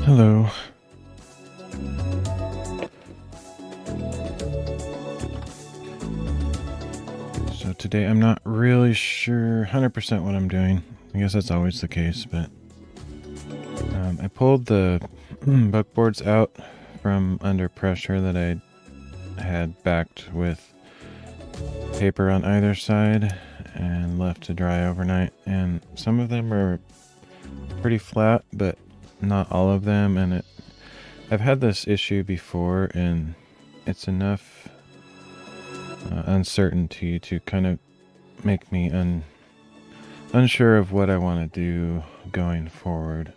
Hello. So today I'm not really sure 100% what I'm doing. I guess that's always the case, but I pulled the buckboards out from under pressure that I had backed with paper on either side and left to dry overnight, and some of them are pretty flat, but not all of them, and I've had this issue before, and it's enough uncertainty to kind of make me unsure of what I want to do going forward.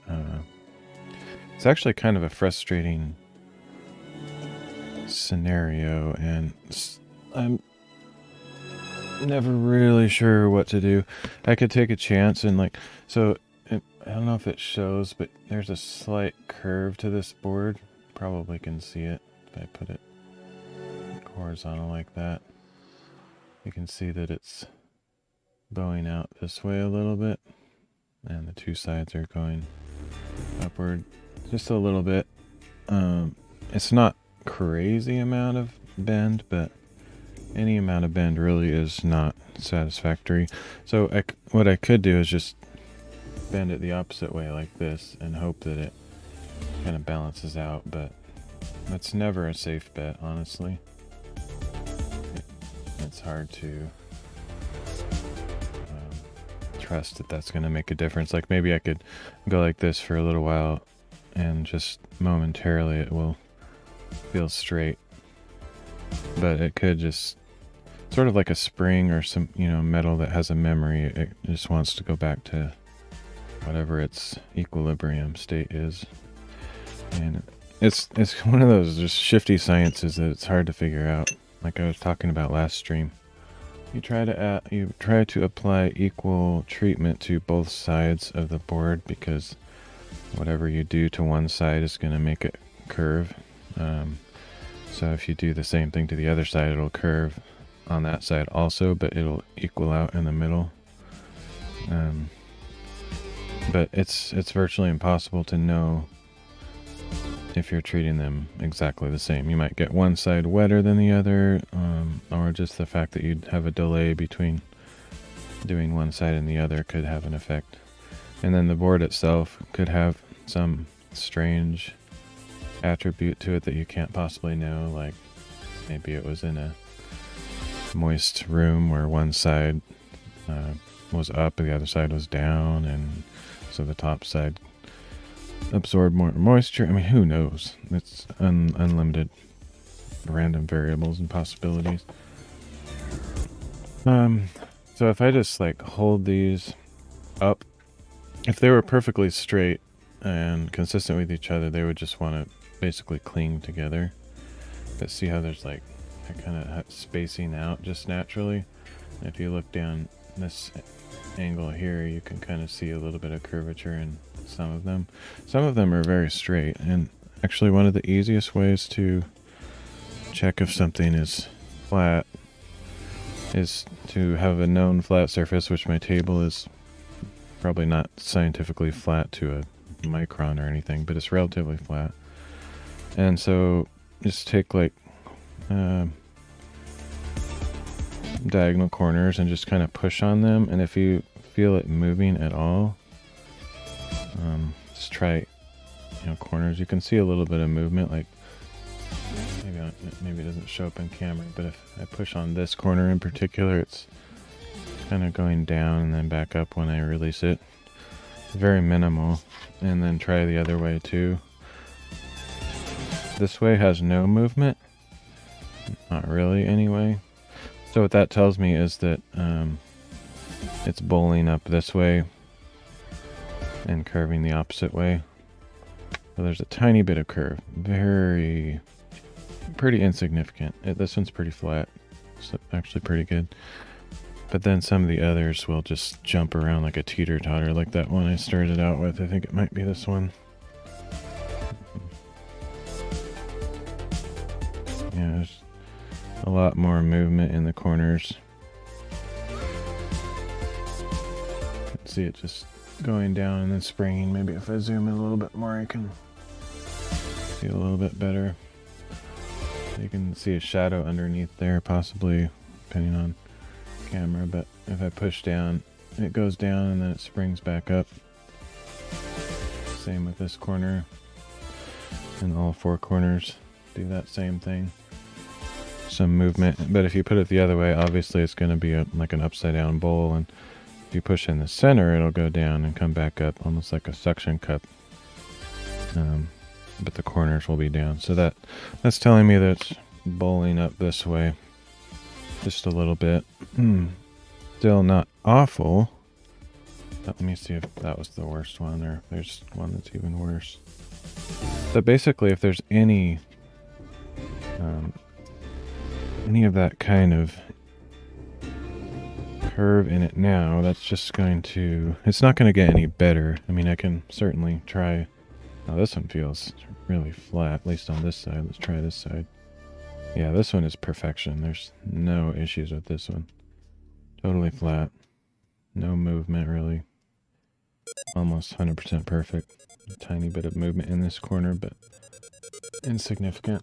It's actually kind of a frustrating scenario, and I'm never really sure what to do. I could take a chance and I don't know if it shows, but there's a slight curve to this board. Probably can see it if I put it horizontal like that. You can see that it's bowing out this way a little bit, and the two sides are going upward just a little bit. It's not crazy amount of bend, but any amount of bend really is not satisfactory. So what I could do is just bend it the opposite way like this and hope that it kind of balances out, but that's never a safe bet, honestly. It's hard to trust that that's going to make a difference. Like maybe I could go like this for a little while and just momentarily it will feel straight, but it could just sort of like a spring or some metal that has a memory. It just wants to go back to whatever its equilibrium state is, and it's one of those just shifty sciences that it's hard to figure out. Like I was talking about last stream. You try to apply equal treatment to both sides of the board, because whatever you do to one side is going to make it curve. So if you do the same thing to the other side, it'll curve on that side also, but it'll equal out in the middle. But it's virtually impossible to know if you're treating them exactly the same. You might get one side wetter than the other, or just the fact that you'd have a delay between doing one side and the other could have an effect. And then the board itself could have some strange attribute to it that you can't possibly know, like maybe it was in a moist room where one side was up and the other side was down, and so the top side absorb more moisture. I mean, who knows? It's unlimited random variables and possibilities. So if I just like hold these up, if they were perfectly straight and consistent with each other, they would just want to basically cling together. But see how there's like a kind of spacing out just naturally? And if you look down this angle here, you can kind of see a little bit of curvature in some of them. Some of them are very straight, and actually one of the easiest ways to check if something is flat is to have a known flat surface, which my table is probably not scientifically flat to a micron or anything, but it's relatively flat. And so just take like diagonal corners and just kind of push on them, and if you feel it moving at all, just try, corners. You can see a little bit of movement, like maybe it doesn't show up in camera, but if I push on this corner in particular, it's kind of going down and then back up when I release it. Very minimal. And then try the other way too. This way has no movement. Not really anyway. So what that tells me is that it's bowling up this way and curving the opposite way. So there's a tiny bit of curve. Pretty insignificant. This one's pretty flat. It's actually pretty good. But then some of the others will just jump around like a teeter-totter, like that one I started out with. I think it might be this one. Yeah, there's a lot more movement in the corners. You can see it just going down and then springing. Maybe if I zoom in a little bit more, I can see a little bit better. You can see a shadow underneath there, possibly, depending on camera, but if I push down, it goes down and then it springs back up. Same with this corner, and all four corners do that same thing. Some movement, but if you put it the other way, obviously it's going to be like an upside down bowl, and if you push in the center, it'll go down and come back up, almost like a suction cup. But the corners will be down, so that's telling me that it's bowling up this way just a little bit. Still not awful. Let me see if that was the worst one, or if there's one that's even worse. But basically, if there's any of that kind of curve in it now, that's just going to, it's not going to get any better. I mean, I can certainly try. Now this one feels really flat, at least on this side. Let's try this side. Yeah, this one is perfection. There's no issues with this one. Totally flat. No movement, really. Almost 100% perfect. A tiny bit of movement in this corner, but insignificant.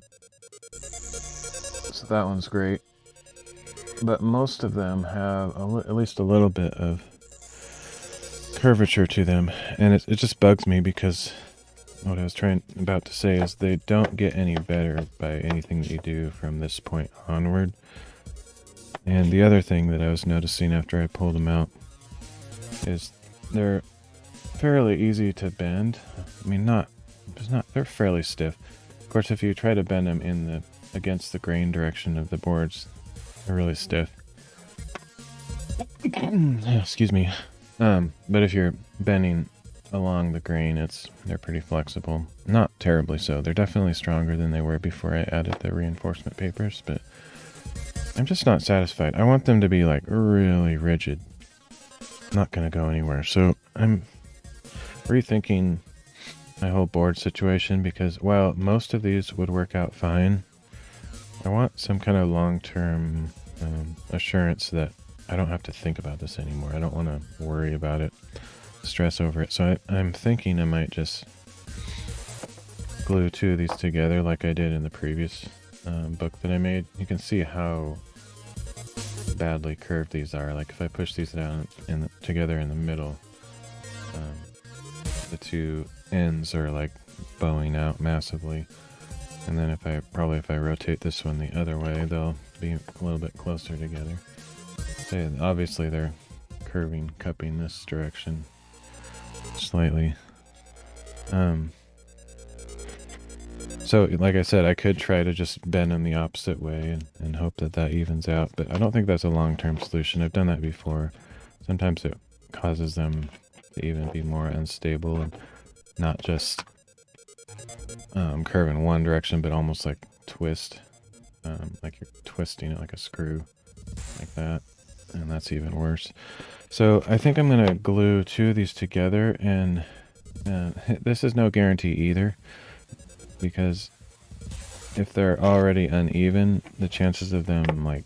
So that one's great. But most of them have at least a little bit of curvature to them. And it just bugs me, because what I was about to say is they don't get any better by anything that you do from this point onward. And the other thing that I was noticing after I pulled them out is they're fairly easy to bend. I mean, they're fairly stiff. Of course, if you try to bend them against the grain direction of the boards, they're really stiff. Excuse me. But if you're bending along the grain, they're pretty flexible. Not terribly so. They're definitely stronger than they were before I added the reinforcement papers, but I'm just not satisfied. I want them to be like really rigid. Not gonna go anywhere. So I'm rethinking my whole board situation because while most of these would work out fine, I want some kind of long-term assurance that I don't have to think about this anymore. I don't want to worry about it, stress over it. So I'm thinking I might just glue two of these together like I did in the previous book that I made. You can see how badly curved these are. Like if I push these down together in the middle, the two ends are like bowing out massively. And then if I rotate this one the other way, they'll be a little bit closer together. So obviously they're cupping this direction slightly. So like I said, I could try to just bend them the opposite way and hope that evens out, but I don't think that's a long-term solution. I've done that before. Sometimes it causes them to even be more unstable and not just curve in one direction, but almost like twist, like you're twisting it like a screw, like that, and that's even worse. So I think I'm gonna glue two of these together, and this is no guarantee either, because if they're already uneven, the chances of them like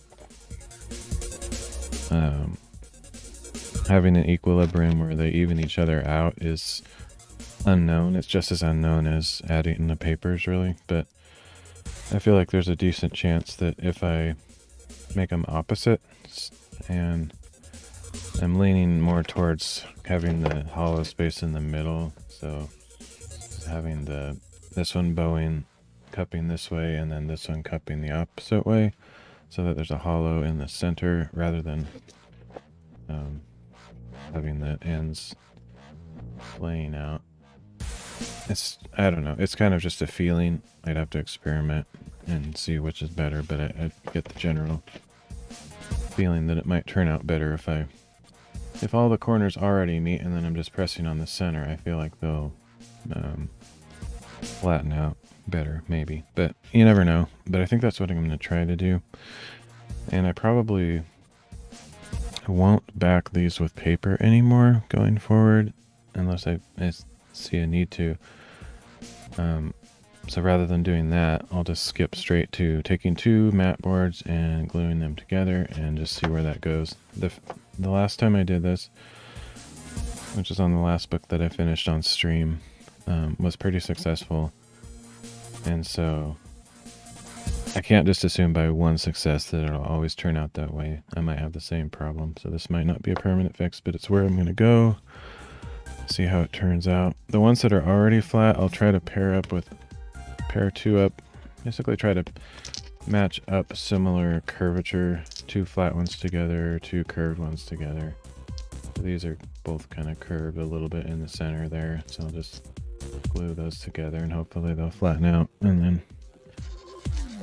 having an equilibrium where they even each other out is unknown. It's just as unknown as adding the papers, really. But I feel like there's a decent chance that if I make them opposite, and I'm leaning more towards having the hollow space in the middle, so having this one bowing, cupping this way, and then this one cupping the opposite way, so that there's a hollow in the center rather than having the ends playing out. I don't know, it's kind of just a feeling. I'd have to experiment and see which is better, but I get the general feeling that it might turn out better if all the corners already meet and then I'm just pressing on the center. I feel like they'll flatten out better, maybe, but you never know. But I think that's what I'm going to try to do, and I probably won't back these with paper anymore going forward unless I see a need to. So rather than doing that, I'll just skip straight to taking two mat boards and gluing them together and just see where that goes. The last time I did this, which is on the last book that I finished on stream, was pretty successful, and so I can't just assume by one success that it'll always turn out that way. I might have the same problem, so this might not be a permanent fix, but it's where I'm going to go. See how it turns out. The ones that are already flat, I'll try to pair two up, basically try to match up similar curvature, two flat ones together, two curved ones together. So these are both kind of curved a little bit in the center there, so I'll just glue those together and hopefully they'll flatten out. And then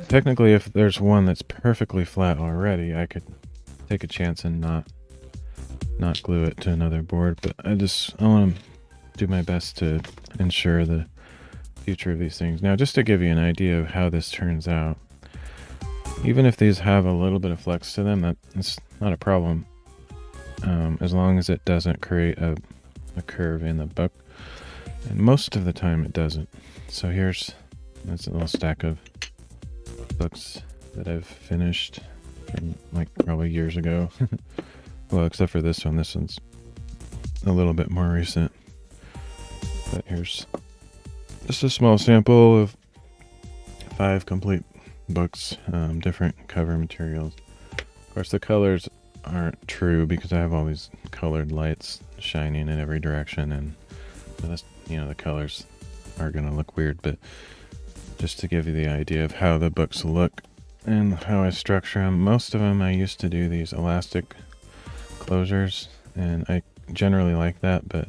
technically if there's one that's perfectly flat already, I could take a chance and not glue it to another board, but I want to do my best to ensure the future of these things. Now, just to give you an idea of how this turns out, even if these have a little bit of flex to them, that's not a problem, as long as it doesn't create a curve in the book, and most of the time it doesn't. So that's a little stack of books that I've finished from like probably years ago. Well, except for this one. This one's a little bit more recent. But here's just a small sample of 5 complete books, different cover materials. Of course, the colors aren't true because I have all these colored lights shining in every direction, and that's, the colors are going to look weird, but just to give you the idea of how the books look and how I structure them. Most of them I used to do these elastic closures, and I generally like that, but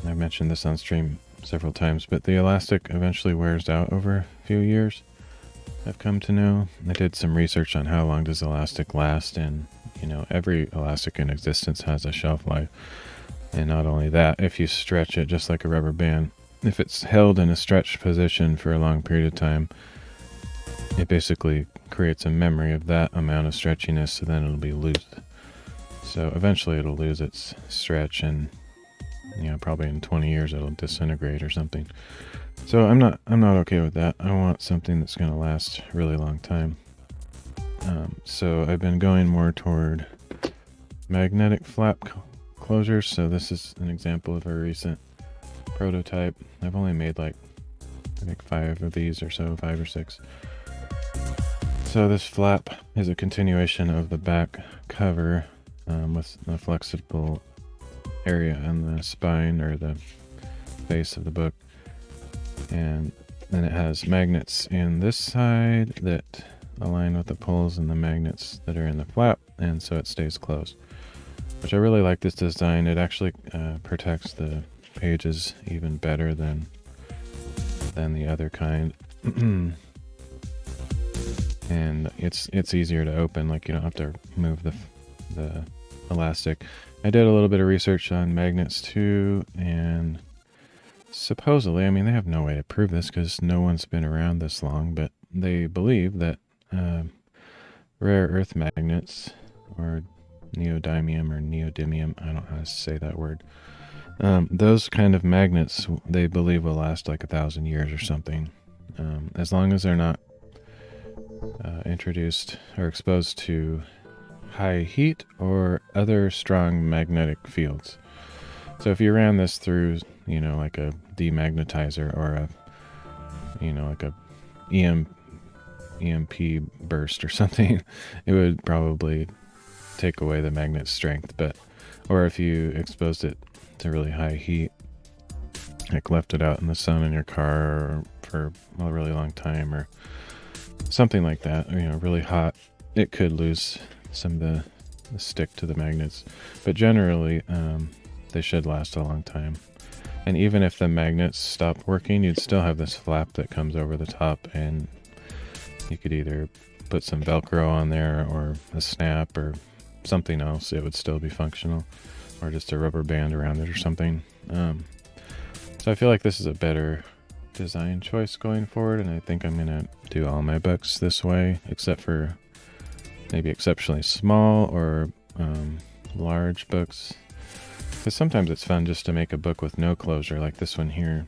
I've mentioned this on stream several times, but the elastic eventually wears out over a few years, I've come to know. I did some research on how long does elastic last, and every elastic in existence has a shelf life. And not only that, if you stretch it just like a rubber band, if it's held in a stretched position for a long period of time, it basically creates a memory of that amount of stretchiness, so then it'll be loose. So eventually it'll lose its stretch, and probably in 20 years it'll disintegrate or something. So I'm not okay with that. I want something that's going to last a really long time. So I've been going more toward magnetic flap closures. So this is an example of a recent prototype. I've only made like I think 5 of these or so, 5 or 6. So this flap is a continuation of the back cover with a flexible area on the spine or the base of the book. And then it has magnets in this side that align with the poles and the magnets that are in the flap, and so it stays closed. Which I really like this design. It actually protects the pages even better than the other kind. And it's easier to open, like you don't have to move the elastic. I did a little bit of research on magnets too, and supposedly, I mean, they have no way to prove this because no one's been around this long, but they believe that rare earth magnets, or neodymium or neodymium, I don't know how to say that word, those kind of magnets, they believe will last like 1,000 years or something, as long as they're not introduced or exposed to high heat or other strong magnetic fields. So if you ran this through, like a demagnetizer or a, like a EMP burst or something, it would probably take away the magnet strength. Or if you exposed it to really high heat, like left it out in the sun in your car for a really long time or something like that, really hot, it could lose some of the stick to the magnets. But generally, they should last a long time. And even if the magnets stopped working, you'd still have this flap that comes over the top, and you could either put some Velcro on there or a snap or something else. It would still be functional, or just a rubber band around it or something. So I feel like this is a better design choice going forward, and I think I'm gonna do all my books this way, except for maybe exceptionally small or large books, because sometimes it's fun just to make a book with no closure, like this one here.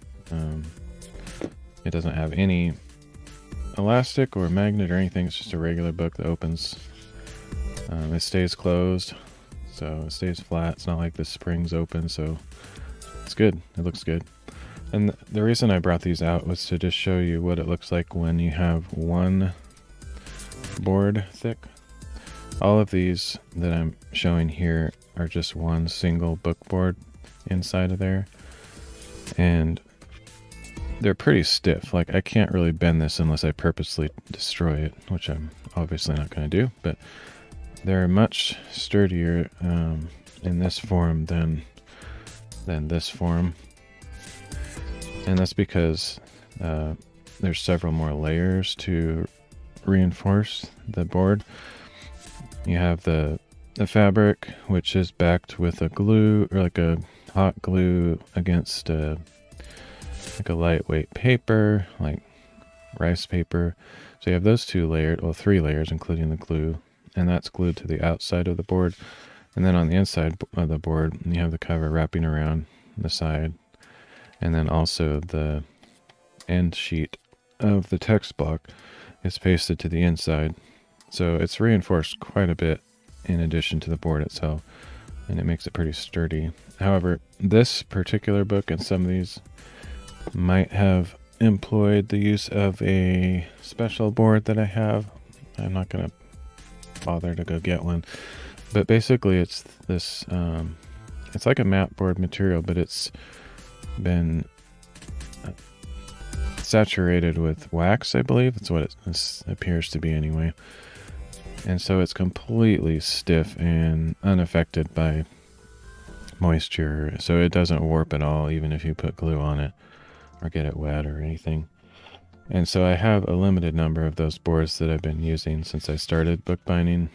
It doesn't have any elastic or magnet or anything. It's just a regular book that opens. It stays closed, so it stays flat. It's not like the springs open, so it's good. It looks good. And the reason I brought these out was to just show you what it looks like when you have one board thick. All of these that I'm showing here are just one single book board inside of there. And they're pretty stiff. Like, I can't really bend this unless I purposely destroy it, which I'm obviously not going to do. But they're much sturdier in this form than this form. And that's because there's several more layers to reinforce the board. You have the fabric, which is backed with a glue, or like a hot glue against like a lightweight paper, like rice paper. So you have those 2 layers, well, 3 layers, including the glue, and that's glued to the outside of the board. And then on the inside of the board, you have the cover wrapping around the side. And then also the end sheet of the text block is pasted to the inside. So it's reinforced quite a bit in addition to the board itself, and it makes it pretty sturdy. However, this particular book and some of these might have employed the use of a special board that I have. I'm not going to bother to go get one. But basically it's this, it's like a mat board material, but it's been saturated with wax, I believe. That's what it appears to be anyway. And so it's completely stiff and unaffected by moisture. So it doesn't warp at all, even if you put glue on it or get it wet or anything. And so I have a limited number of those boards that I've been using since I started bookbinding.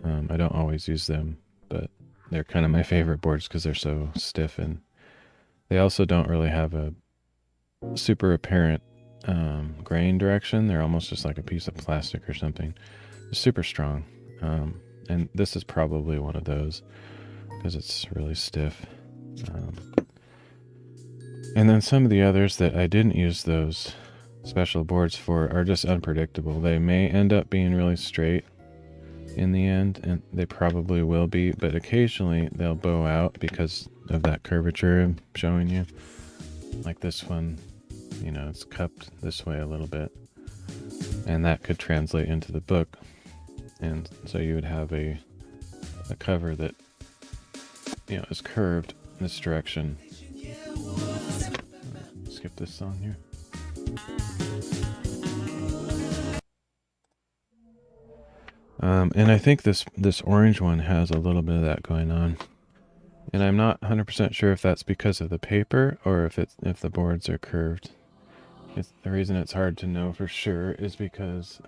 I don't always use them, but they're kind of my favorite boards because they're so stiff, and they also don't really have a super apparent grain direction. They're almost just like a piece of plastic or something. They're super strong. And this is probably one of those because it's really stiff. And then some of the others that I didn't use those special boards for are just unpredictable. They may end up being really straight in the end, and they probably will be, but occasionally they'll bow out because of that curvature I'm showing you. Like this one, you know, it's cupped this way a little bit, and that could translate into the book. And so you would have a cover that, you know, is curved this direction. Skip this song here. And I think this orange one has a little bit of that going on. And I'm not 100% sure if that's because of the paper or if the boards are curved. The reason it's hard to know for sure is because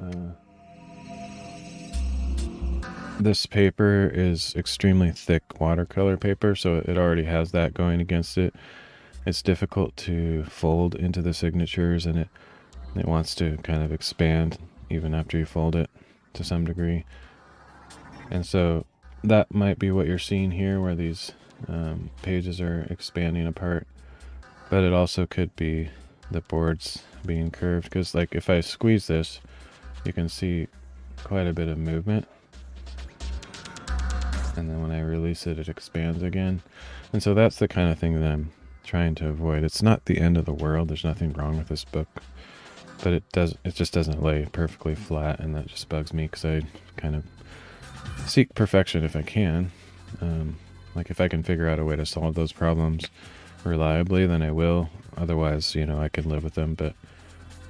this paper is extremely thick watercolor paper, so it already has that going against it. It's difficult to fold into the signatures, and it wants to kind of expand even after you fold it to some degree. And so that might be what you're seeing here, where these pages are expanding apart. But it also could be the boards being curved, because like if I squeeze this, you can see quite a bit of movement. And then when I release it, it expands again. And so that's the kind of thing that I'm trying to avoid. It's not the end of the world. There's nothing wrong with this book. But it just doesn't lay perfectly flat, and that just bugs me because I kind of seek perfection if I can. Like if I can figure out a way to solve those problems reliably, then I will. Otherwise, you know, I can live with them, but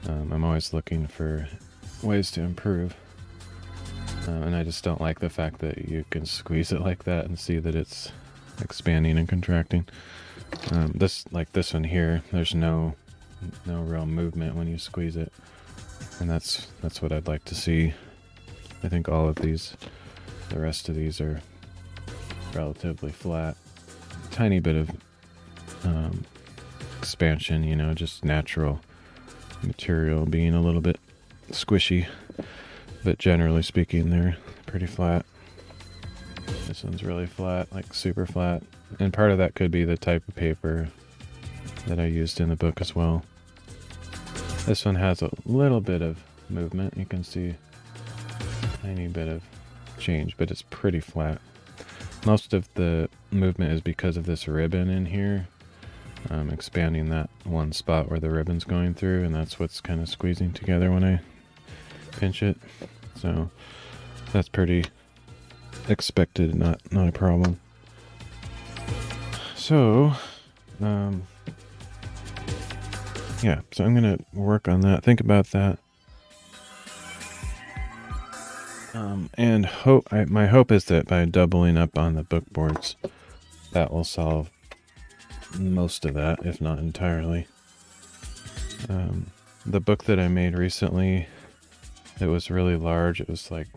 I'm always looking for ways to improve. And I just don't like the fact that you can squeeze it like that and see that it's expanding and contracting. This one here, there's no real movement when you squeeze it, and that's what I'd like to see. I think all of these, the rest of these are relatively flat. Tiny bit of expansion, you know, just natural material being a little bit squishy, but generally speaking they're pretty flat. This one's really flat, like super flat, and part of that could be the type of paper that I used in the book as well. This one has a little bit of movement. You can see a tiny bit of change, but it's pretty flat. Most of the movement is because of this ribbon in here, expanding that one spot where the ribbon's going through, and that's what's kind of squeezing together when I pinch it. So that's pretty expected, not a problem. So yeah, so I'm gonna work on that, think about that, and my hope is that by doubling up on the book boards, that will solve most of that, if not entirely. The book that I made recently, it was really large. It was like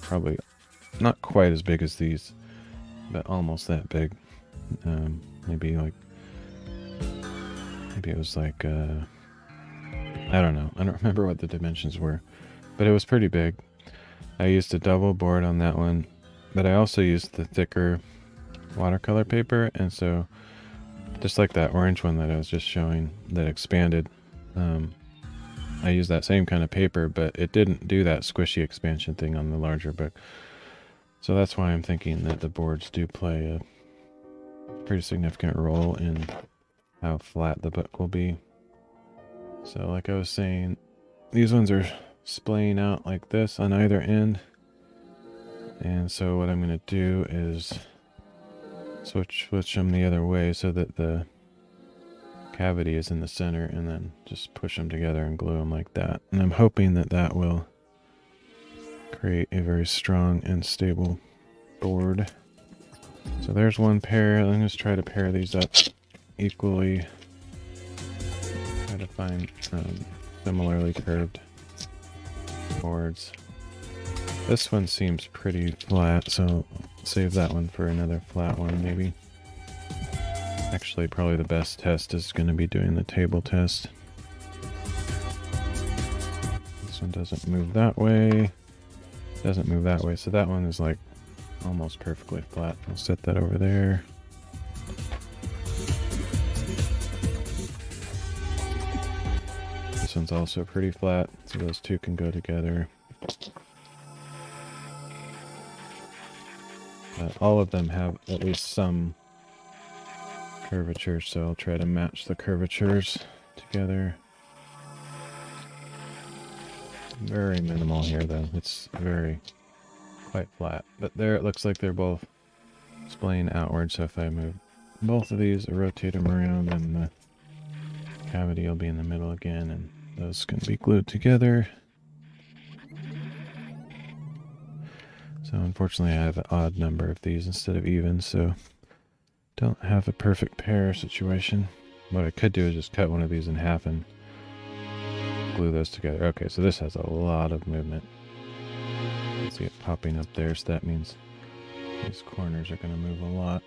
probably not quite as big as these, but almost that big. Maybe it was like I don't know. I don't remember what the dimensions were, but it was pretty big. I used a double board on that one, but I also used the thicker watercolor paper, and so just like that orange one that I was just showing that expanded, I used that same kind of paper, but it didn't do that squishy expansion thing on the larger book. So that's why I'm thinking that the boards do play a pretty significant role in how flat the book will be. So like I was saying, these ones are splaying out like this on either end. And so what I'm going to do is switch them the other way so that the cavity is in the center, and then just push them together and glue them like that. And I'm hoping that that will create a very strong and stable board. So there's one pair. I'm just try to pair these up equally. Try to find similarly curved boards. This one seems pretty flat, so save that one for another flat one, maybe. Actually, probably the best test is going to be doing the table test. This one doesn't move that way. Doesn't move that way, so that one is like almost perfectly flat. I'll set that over there. This one's also pretty flat, so those two can go together. All of them have at least some curvature, so I'll try to match the curvatures together. Very minimal here though, it's quite flat. But there it looks like they're both splaying outward, so if I move both of these or rotate them around, then the cavity will be in the middle again, and those can be glued together. So unfortunately I have an odd number of these instead of even, so don't have a perfect pair situation. What I could do is just cut one of these in half and glue those together. Okay, so this has a lot of movement. See it popping up there, so that means these corners are going to move a lot.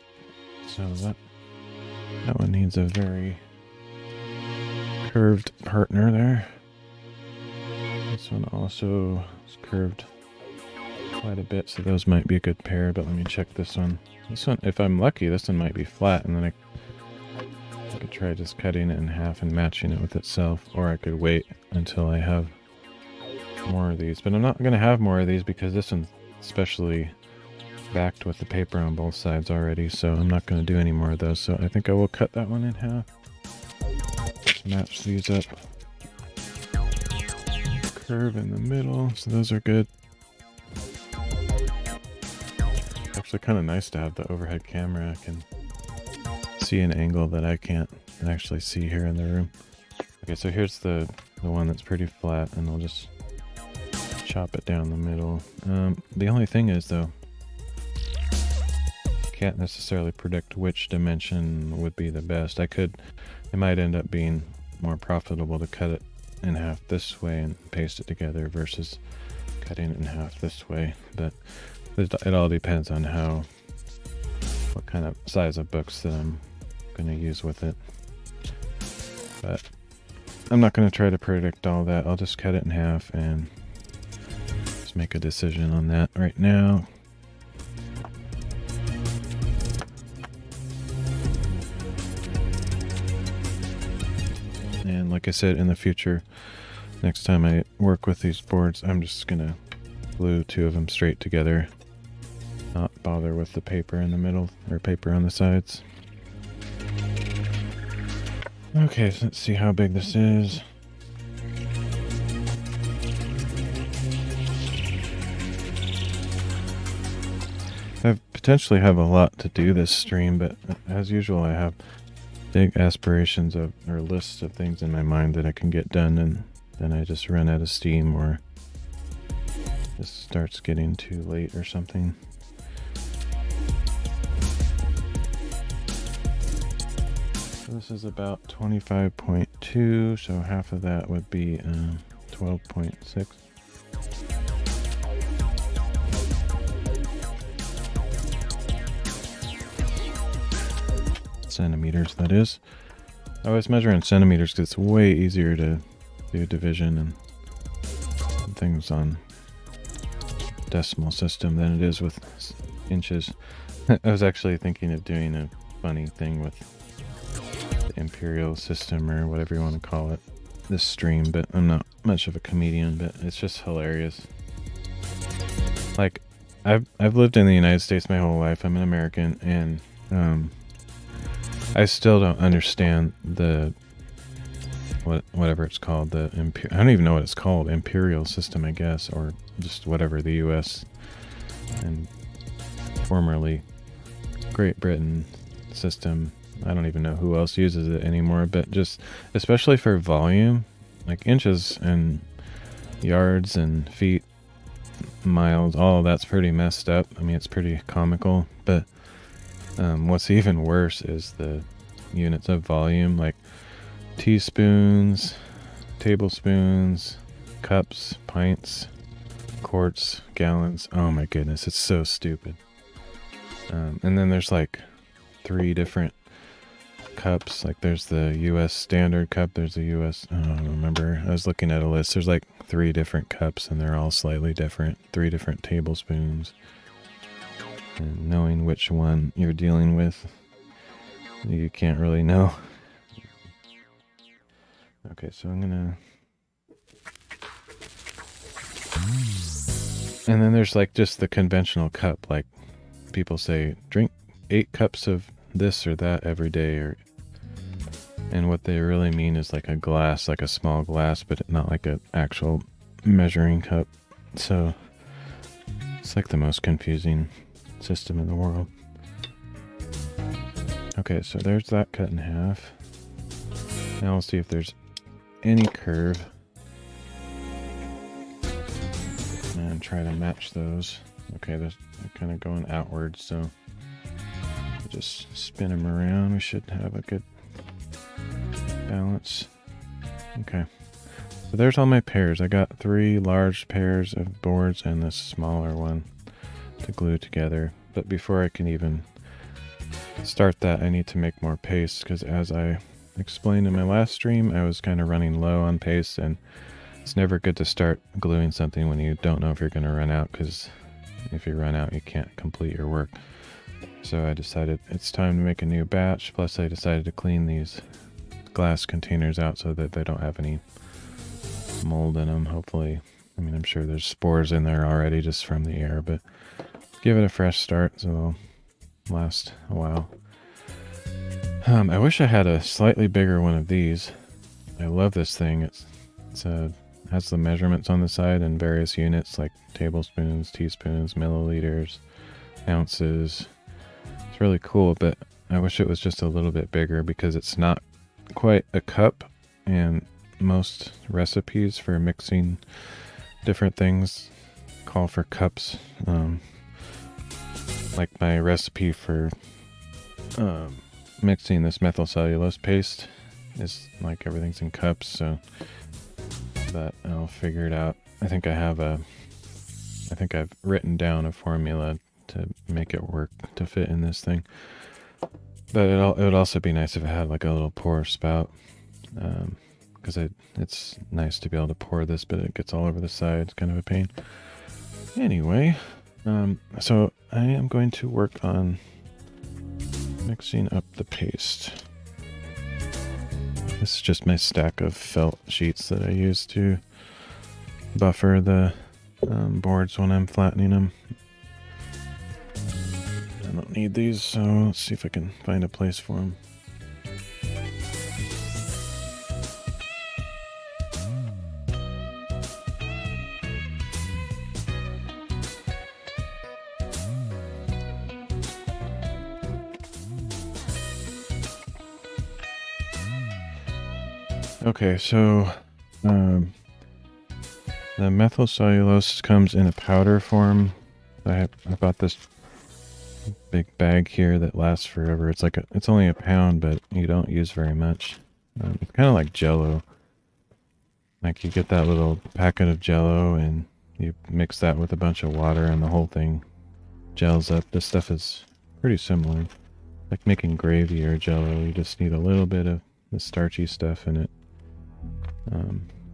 So that one needs a very curved partner there. This one also is curved quite a bit, so those might be a good pair, but let me check this one. This one, if I'm lucky, this one might be flat, and then I could try just cutting it in half and matching it with itself, or I could wait until I have more of these. But I'm not going to have more of these because this one's especially backed with the paper on both sides already, so I'm not going to do any more of those. So I think I will cut that one in half. Just match these up. Curve in the middle, so those are good. Actually kind of nice to have the overhead camera. I can see an angle that I can't actually see here in the room. Okay, so here's the one that's pretty flat, and I'll just chop it down the middle. The only thing is though, can't necessarily predict which dimension would be the best. It might end up being more profitable to cut it in half this way and paste it together versus cutting it in half this way, but it all depends on what kind of size of books that I'm going to use with it. But I'm not going to try to predict all that. I'll just cut it in half and just make a decision on that right now. And like I said, in the future, next time I work with these boards, I'm just going to glue two of them straight together. Not bother with the paper in the middle or paper on the sides. Okay, so let's see how big this is. I potentially have a lot to do this stream, but as usual I have big aspirations or lists of things in my mind that I can get done, and then I just run out of steam or this starts getting too late or something. So this is about 25.2, so half of that would be 12.6. Centimeters, that is. I always measure in centimeters because it's way easier to do division and things on decimal system than it is with inches. I was actually thinking of doing a funny thing with the imperial system or whatever you want to call it this stream, but I'm not much of a comedian, but it's just hilarious. Like I've lived in the United States my whole life. I'm an American, and I still don't understand the whatever it's called, I don't even know what it's called, imperial system, I guess, or just whatever, the US and formerly Great Britain system. I don't even know who else uses it anymore, but just especially for volume, like inches and yards and feet, miles, all of that's pretty messed up. I mean, it's pretty comical, but what's even worse is the units of volume, like teaspoons, tablespoons, cups, pints, quarts, gallons. Oh my goodness, it's so stupid. And then there's like 3 different cups. Like there's the US standard cup, there's the US, I don't remember. I was looking at a list. There's like 3 different cups and they're all slightly different. 3 different tablespoons. And knowing which one you're dealing with, you can't really know. Okay, so I'm gonna... And then there's like just the conventional cup. Like people say, drink 8 cups of this or that every day, or... And what they really mean is like a glass, like a small glass, but not like an actual measuring cup. So it's like the most confusing system in the world. Okay, so there's that cut in half. Now we'll see if there's any curve. And try to match those. Okay, they're kind of going outwards, so just spin them around. We should have a good balance. Okay, so there's all my pairs. I got 3 large pairs of boards and this smaller one to glue together. But before I can even start that, I need to make more paste, because as I explained in my last stream, I was kind of running low on paste, and it's never good to start gluing something when you don't know if you're going to run out, because if you run out, you can't complete your work. So I decided it's time to make a new batch, plus I decided to clean these glass containers out so that they don't have any mold in them, hopefully. I mean, I'm sure there's spores in there already just from the air, but give it a fresh start so they'll last a while. I wish I had a slightly bigger one of these. I love this thing. It's has the measurements on the side in various units like tablespoons, teaspoons, milliliters, ounces. It's really cool, but I wish it was just a little bit bigger because it's not quite a cup, and most recipes for mixing different things call for cups. Like my recipe for mixing this methyl cellulose paste is like everything's in cups, so that I'll figure it out. I think I've written down a formula to make it work to fit in this thing. But it would also be nice if it had like a little pour spout, because it's nice to be able to pour this, but it gets all over the side. It's kind of a pain. Anyway, so I am going to work on mixing up the paste. This is just my stack of felt sheets that I use to buffer the boards when I'm flattening them. I don't need these, so let's see if I can find a place for them. Okay, so the methyl cellulose comes in a powder form. I bought this big bag here that lasts forever. It's like it's only a pound, but you don't use very much. It's kind of like Jello. Like you get that little packet of Jello and you mix that with a bunch of water and the whole thing gels up. This stuff is pretty similar. Like making gravy or Jello, you just need a little bit of the starchy stuff in it.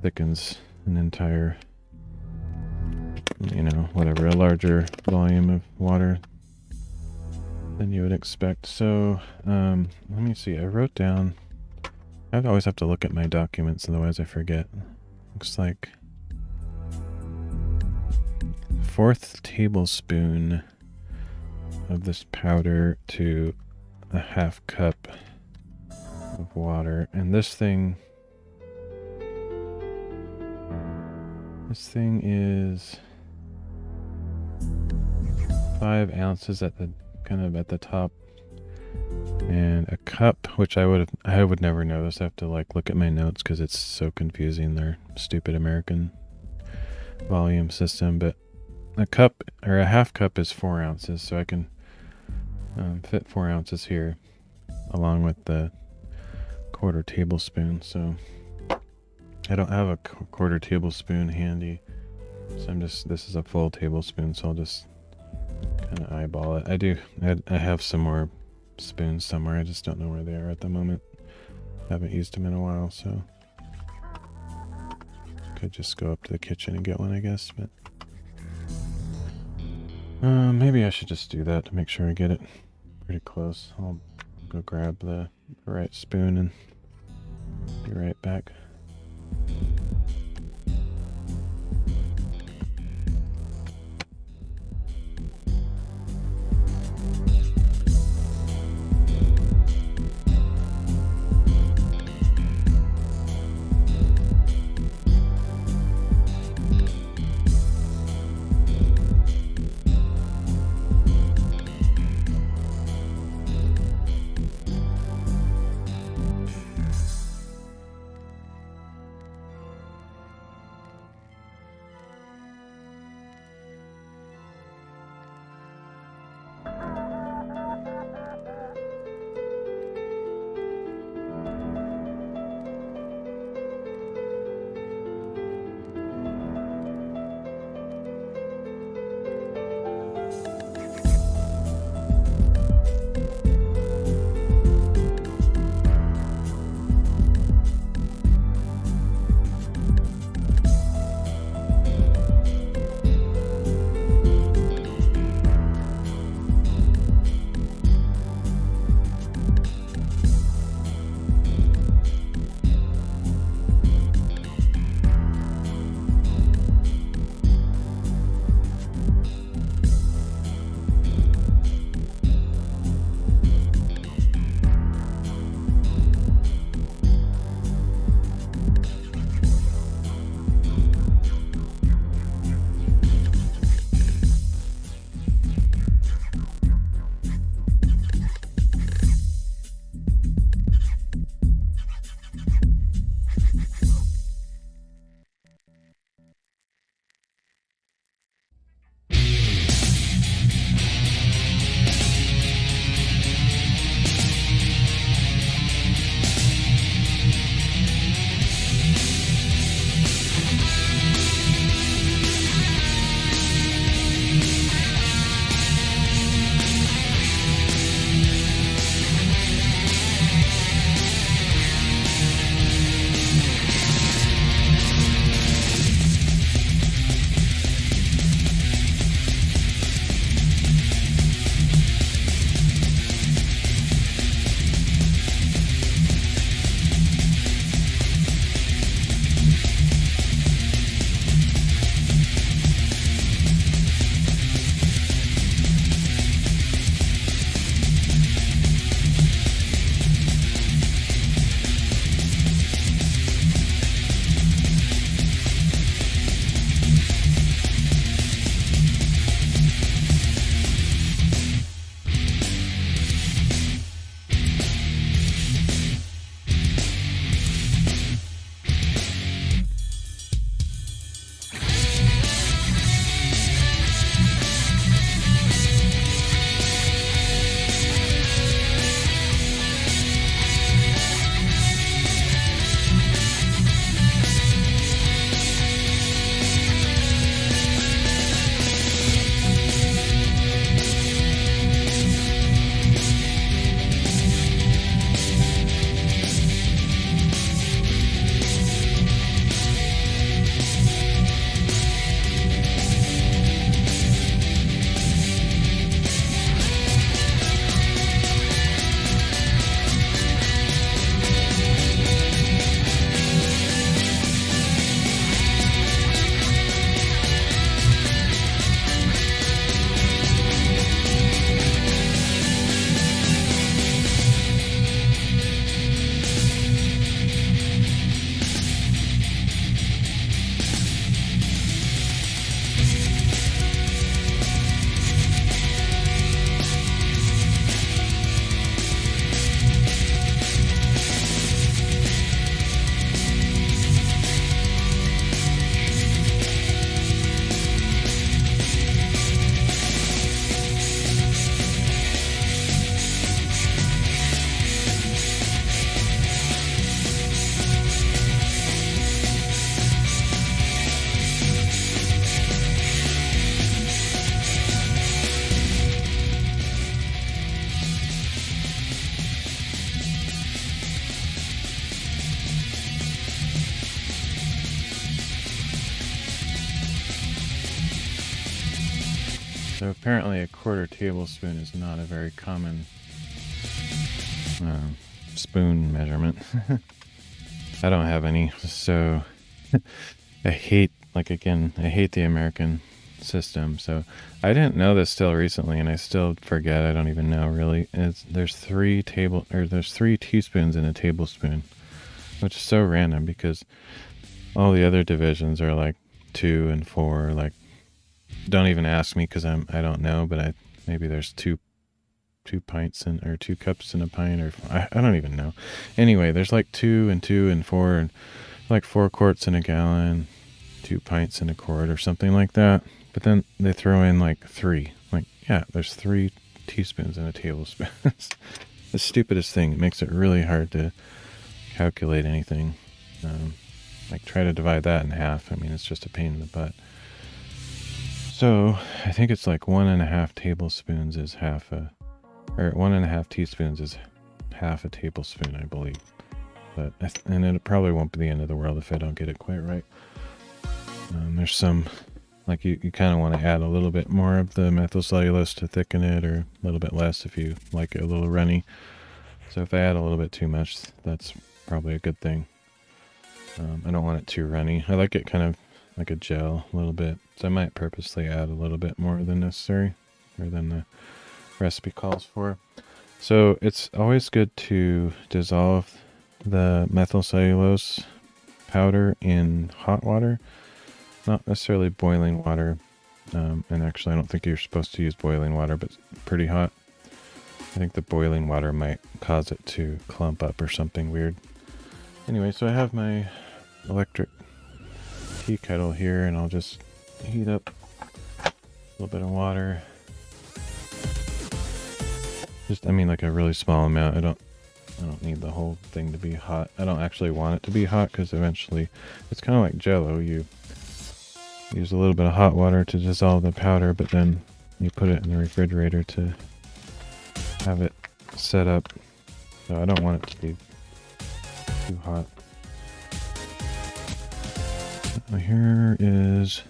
Thickens an entire, whatever, a larger volume of water than you would expect. So, let me see, I wrote down, I always have to look at my documents, otherwise I forget. Looks like 1/4 tablespoon of this powder to a 1/2 cup of water, and this thing is 5 ounces at the top, and a cup, which I would never know this. I have to like look at my notes because it's so confusing, their stupid American volume system. But a cup or a 1/2 cup is 4 ounces, so I can fit 4 ounces here along with the 1/4 tablespoon. So I don't have a 1/4 tablespoon handy. So this is a full tablespoon, so I'll just kind of eyeball it. I have some more spoons somewhere. I just don't know where they are at the moment. Haven't used them in a while, so could just go up to the kitchen and get one, I guess. But maybe I should just do that to make sure I get it pretty close. I'll go grab the right spoon and be right back. So apparently a 1/4 tablespoon is not a very common spoon measurement. I don't have any, so I hate, like, again, I hate the American system. So I didn't know this till recently, and I still forget. I don't even know really. There's 3 teaspoons in a tablespoon, which is so random because all the other divisions are like 2 and 4. Like, don't even ask me because I don't know, but maybe there's two pints or 2 cups in a pint, or I don't even know. Anyway, there's like 2 and 2 and 4, and like 4 quarts in a gallon, 2 pints in a quart, or something like that. But then they throw in like 3. Like, yeah, there's 3 teaspoons in a tablespoon. It's the stupidest thing. It makes it really hard to calculate anything. Like, try to divide that in half. I mean, it's just a pain in the butt. So I think it's like 1.5 tablespoons is or 1.5 teaspoons is half a tablespoon, I believe. But and it probably won't be the end of the world if I don't get it quite right. There's some, like, you kind of want to add a little bit more of the methyl cellulose to thicken it, or a little bit less if you like it a little runny. So if I add a little bit too much, that's probably a good thing. I don't want it too runny. I like it kind of like a gel a little bit, so I might purposely add a little bit more than necessary, or than the recipe calls for. So it's always good to dissolve the methyl cellulose powder in hot water, not necessarily boiling water. And actually I don't think you're supposed to use boiling water, but pretty hot. I think the boiling water might cause it to clump up or something weird. Anyway, so I have my electric tea kettle here, and I'll just heat up a little bit of water. Just, I mean, like a really small amount. I don't need the whole thing to be hot. I don't actually want it to be hot, because eventually it's kind of like Jell-O. You use a little bit of hot water to dissolve the powder, but then you put it in the refrigerator to have it set up. So I don't want it to be too hot. So here is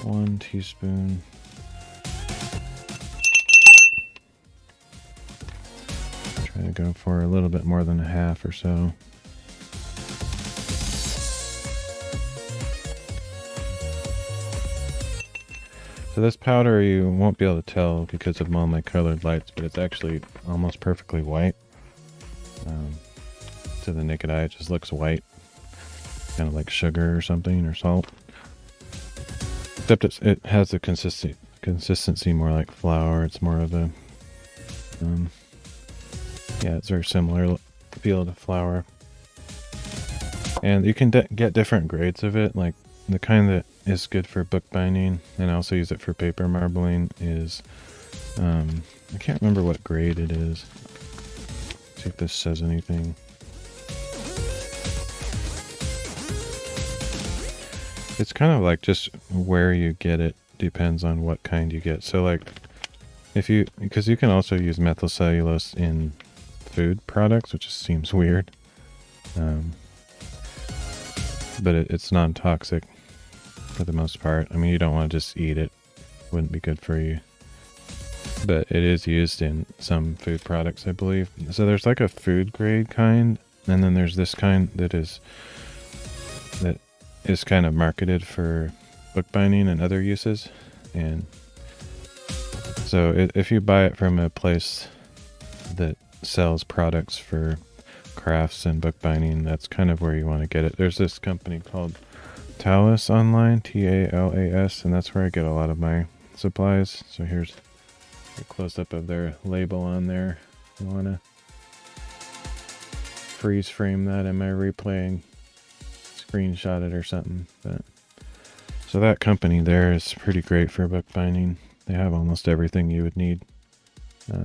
1 teaspoon. Try to go for a little bit more than a half or so. So this powder, you won't be able to tell because of all my colored lights, but it's actually almost perfectly white. To the naked eye, it just looks white. Kind of like sugar or something, or salt. Except it has the consistency more like flour. It's more of a... yeah, it's very similar feel to flour. And you can get different grades of it. Like, the kind that is good for bookbinding, and I also use it for paper marbling, is... I can't remember what grade it is. See if this says anything. It's kind of like just where you get it depends on what kind you get. So, like, because you can also use methyl cellulose in food products, which just seems weird. But it's non-toxic for the most part. I mean, you don't want to just eat it. Wouldn't be good for you. But it is used in some food products, I believe. So there's like a food grade kind, and then there's this kind that is kind of marketed for bookbinding and other uses. And so if you buy it from a place that sells products for crafts and bookbinding, that's kind of where you want to get it. There's this company called Talas online, Talas, and that's where I get a lot of my supplies. So here's a close-up of their label on there. You want to freeze frame that in my replay and screenshot it or something. But so that company there is pretty great for bookbinding. They have almost everything you would need.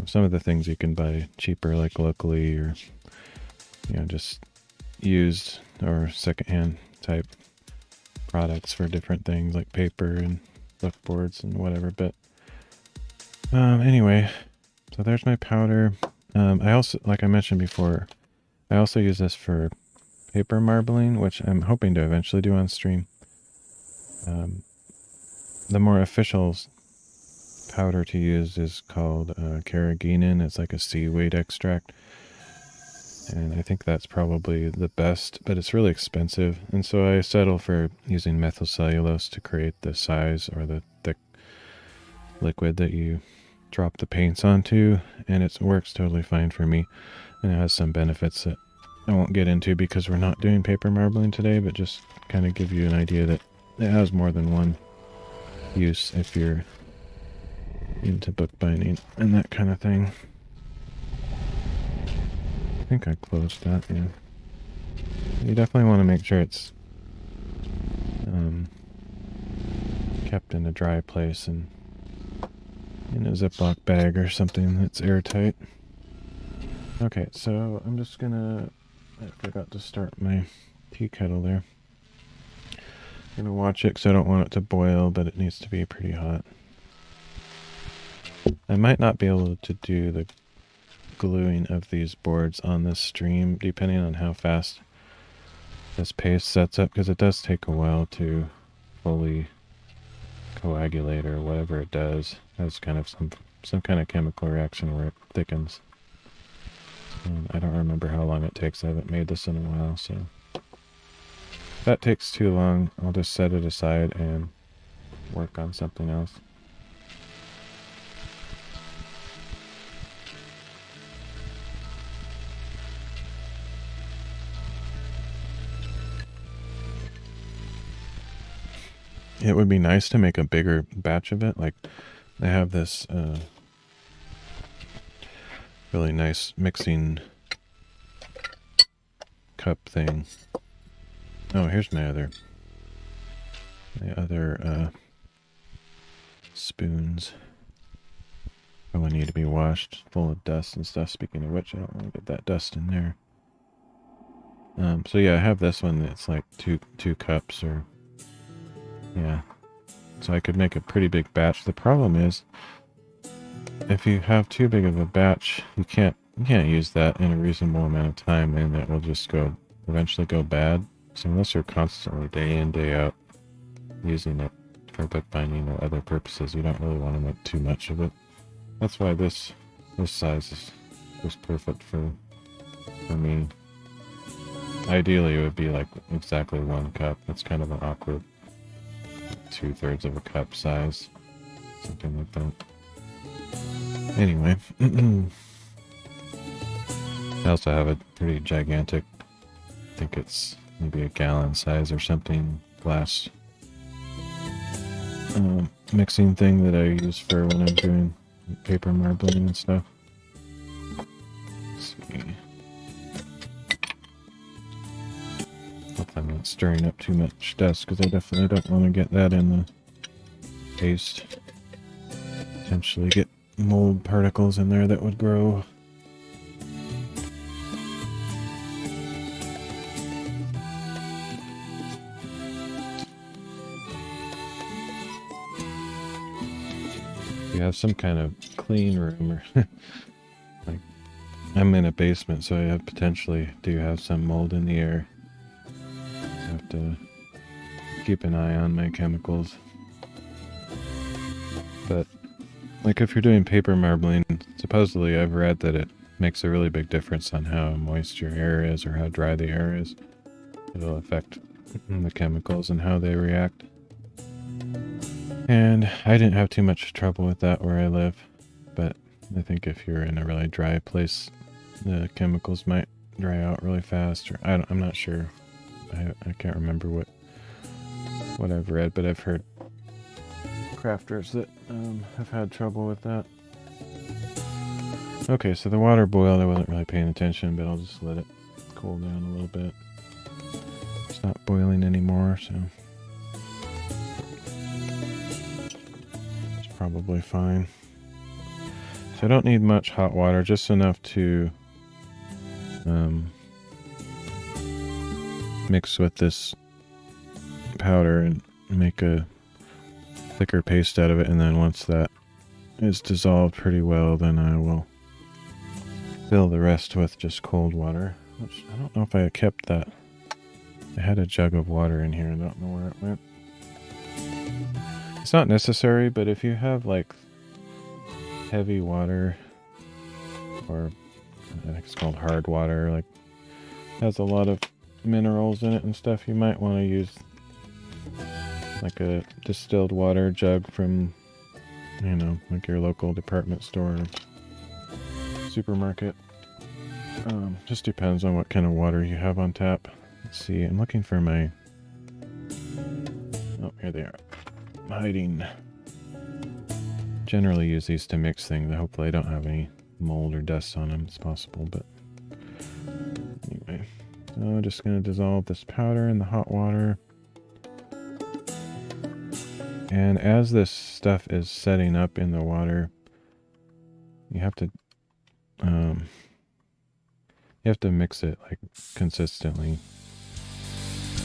Some of the things you can buy cheaper, like locally, or just used or secondhand type products for different things, like paper and book boards and whatever. But anyway, so there's my powder. I also, like I mentioned before, I also use this for paper marbling, which I'm hoping to eventually do on stream. The more official powder to use is called Carrageenan. It's like a seaweed extract. And I think that's probably the best, but it's really expensive. And so I settle for using methyl cellulose to create the size or the thick liquid that you drop the paints onto. And it works totally fine for me. And it has some benefits that I won't get into because we're not doing paper marbling today, but just kind of give you an idea that it has more than one use if you're into bookbinding and that kind of thing. I think I closed that, yeah. You definitely want to make sure it's kept in a dry place and in a Ziploc bag or something that's airtight. Okay, so I'm just gonna... I forgot to start my tea kettle there. I'm gonna watch it because I don't want it to boil, but it needs to be pretty hot. I might not be able to do the gluing of these boards on this stream, depending on how fast this paste sets up, because it does take a while to fully coagulate or whatever it does. It has kind of some kind of chemical reaction where it thickens. And I don't remember how long it takes. I haven't made this in a while, so if that takes too long, I'll just set it aside and work on something else. It would be nice to make a bigger batch of it. Like, I have this really nice mixing cup thing. Oh, here's my other spoons. Oh, I need to be washed, full of dust and stuff. Speaking of which, I don't want to get that dust in there. So yeah, I have this one that's like two cups, or yeah. So I could make a pretty big batch. The problem is, if you have too big of a batch, you can't use that in a reasonable amount of time, and it will just eventually go bad. So unless you're constantly day in, day out using it for bookbinding or other purposes, you don't really want to make too much of it. That's why this size is just perfect for me. Ideally, it would be like exactly 1 cup. That's kind of an awkward 2/3 of a cup size, something like that. Anyway, I also have a pretty gigantic, I think it's maybe a gallon size or something, glass mixing thing that I use for when I'm doing paper marbling and stuff. Let's see. Hope I'm not stirring up too much dust, because I definitely don't want to get that in the paste. Potentially get mold particles in there that would grow. You have some kind of clean room, or like, I'm in a basement, so I potentially do have some mold in the air. I have to keep an eye on my chemicals. But like, if you're doing paper marbling, supposedly I've read that it makes a really big difference on how moist your air is or how dry the air is. It'll affect the chemicals and how they react. And I didn't have too much trouble with that where I live, but I think if you're in a really dry place, the chemicals might dry out really fast, or I'm not sure. I can't remember what I've read, but I've heard crafters that have had trouble with that. Okay, so the water boiled. I wasn't really paying attention, but I'll just let it cool down a little bit. It's not boiling anymore, so it's probably fine. So I don't need much hot water, just enough to mix with this powder and make a thicker paste out of it, and then once that is dissolved pretty well, then I will fill the rest with just cold water, which I don't know if I kept that. I had a jug of water in here, I don't know where it went. It's not necessary, but if you have like heavy water, or I think it's called hard water, like has a lot of minerals in it and stuff, you might want to use like a distilled water jug from, you know, like your local department store or supermarket. Just depends on what kind of water you have on tap. Let's see, I'm looking for my... Oh, here they are. Hiding. Generally use these to mix things. Hopefully I don't have any mold or dust on them. It's possible, but... Anyway. So I'm just going to dissolve this powder in the hot water. And as this stuff is setting up in the water, you have to mix it like consistently.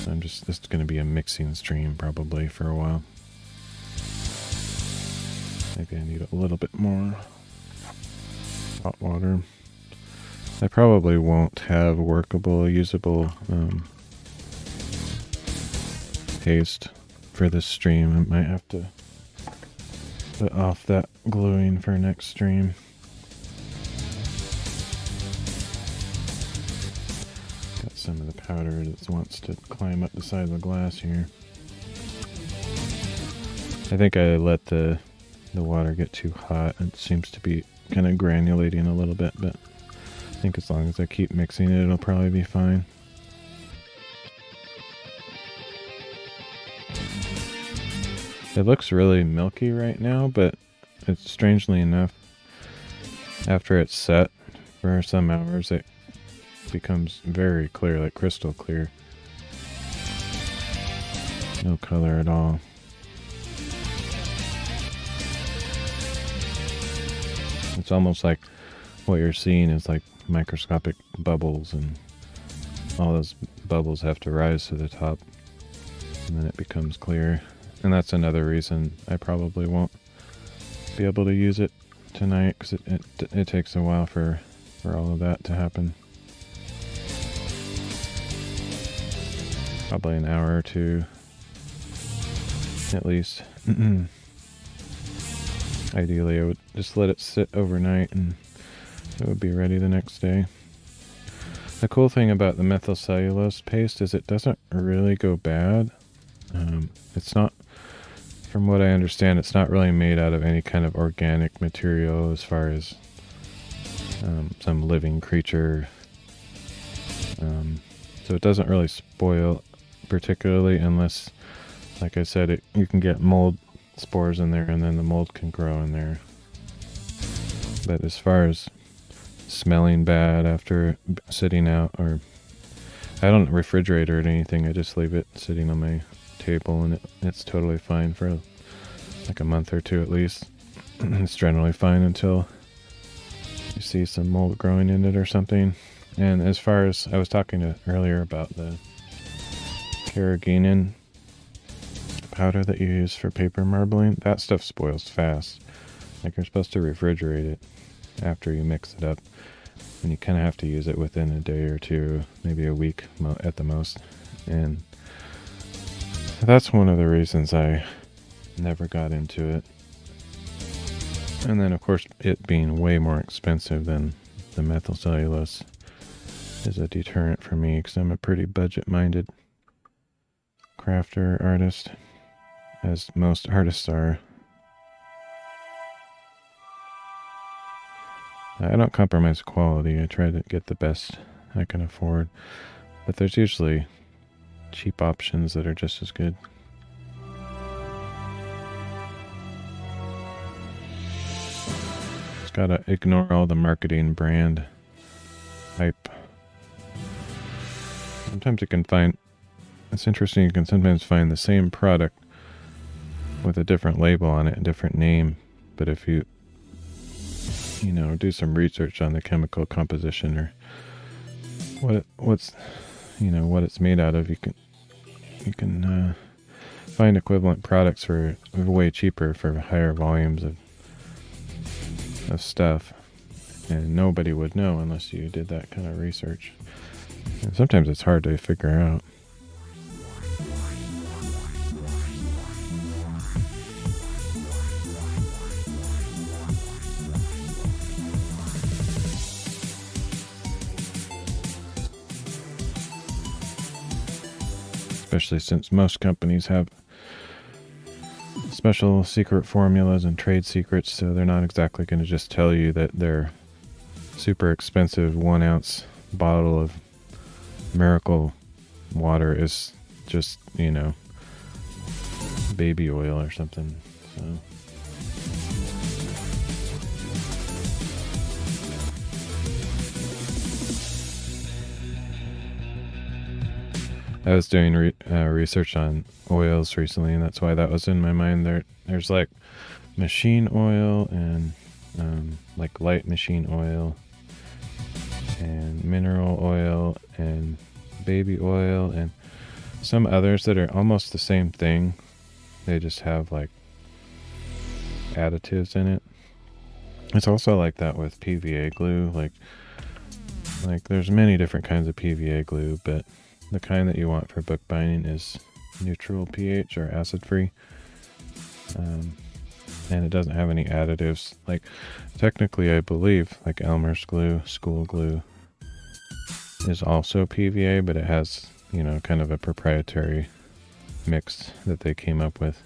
This is going to be a mixing stream probably for a while. Maybe I need a little bit more hot water. I probably won't have workable, usable paste for this stream. I might have to put off that gluing for next stream. Got some of the powder that wants to climb up the side of the glass here. I think I let the water get too hot. It seems to be kind of granulating a little bit, but I think as long as I keep mixing it, it'll probably be fine. It looks really milky right now, but it's strangely enough, after it's set for some hours, it becomes very clear, like crystal clear. No color at all. It's almost like what you're seeing is like microscopic bubbles, and all those bubbles have to rise to the top, and then it becomes clear. And that's another reason I probably won't be able to use it tonight, because it takes a while for all of that to happen. Probably an hour or two, at least. Ideally, I would just let it sit overnight and it would be ready the next day. The cool thing about the methyl cellulose paste is it doesn't really go bad. It's not, from what I understand, it's not really made out of any kind of organic material as far as some living creature. So it doesn't really spoil particularly, unless, like I said, you can get mold spores in there and then the mold can grow in there. But as far as smelling bad after sitting out, or I don't refrigerate or anything, I just leave it sitting on my table and it's totally fine for like a month or two at least. It's generally fine until you see some mold growing in it or something. And as far as I was talking earlier about the Carrageenan powder that you use for paper marbling, that stuff spoils fast. Like, you're supposed to refrigerate it after you mix it up, and you kind of have to use it within a day or two, maybe a week at the most. And that's one of the reasons I never got into it. And then of course it being way more expensive than the methyl cellulose is a deterrent for me, because I'm a pretty budget-minded crafter artist, as most artists are. I don't compromise quality. I try to get the best I can afford, but there's usually cheap options that are just as good. Just gotta ignore all the marketing brand hype. Sometimes you can find, it's interesting, you can sometimes find the same product with a different label on it, a different name, but if you do some research on the chemical composition or what it's made out of, you can find equivalent products for way cheaper for higher volumes of stuff, and nobody would know unless you did that kind of research. And sometimes it's hard to figure out. especially since most companies have special secret formulas and trade secrets, so they're not exactly going to just tell you that their super expensive 1 ounce bottle of miracle water is just, you know, baby oil or something. So I was doing research on oils recently, and that's why that was in my mind. There's like machine oil and like light machine oil and mineral oil and baby oil and some others that are almost the same thing. They just have like additives in it. It's also like that with PVA glue. Like there's many different kinds of PVA glue, but the kind that you want for bookbinding is neutral pH or acid free. And it doesn't have any additives. Like technically I believe like Elmer's glue, school glue is also PVA, but it has, you know, kind of a proprietary mix that they came up with.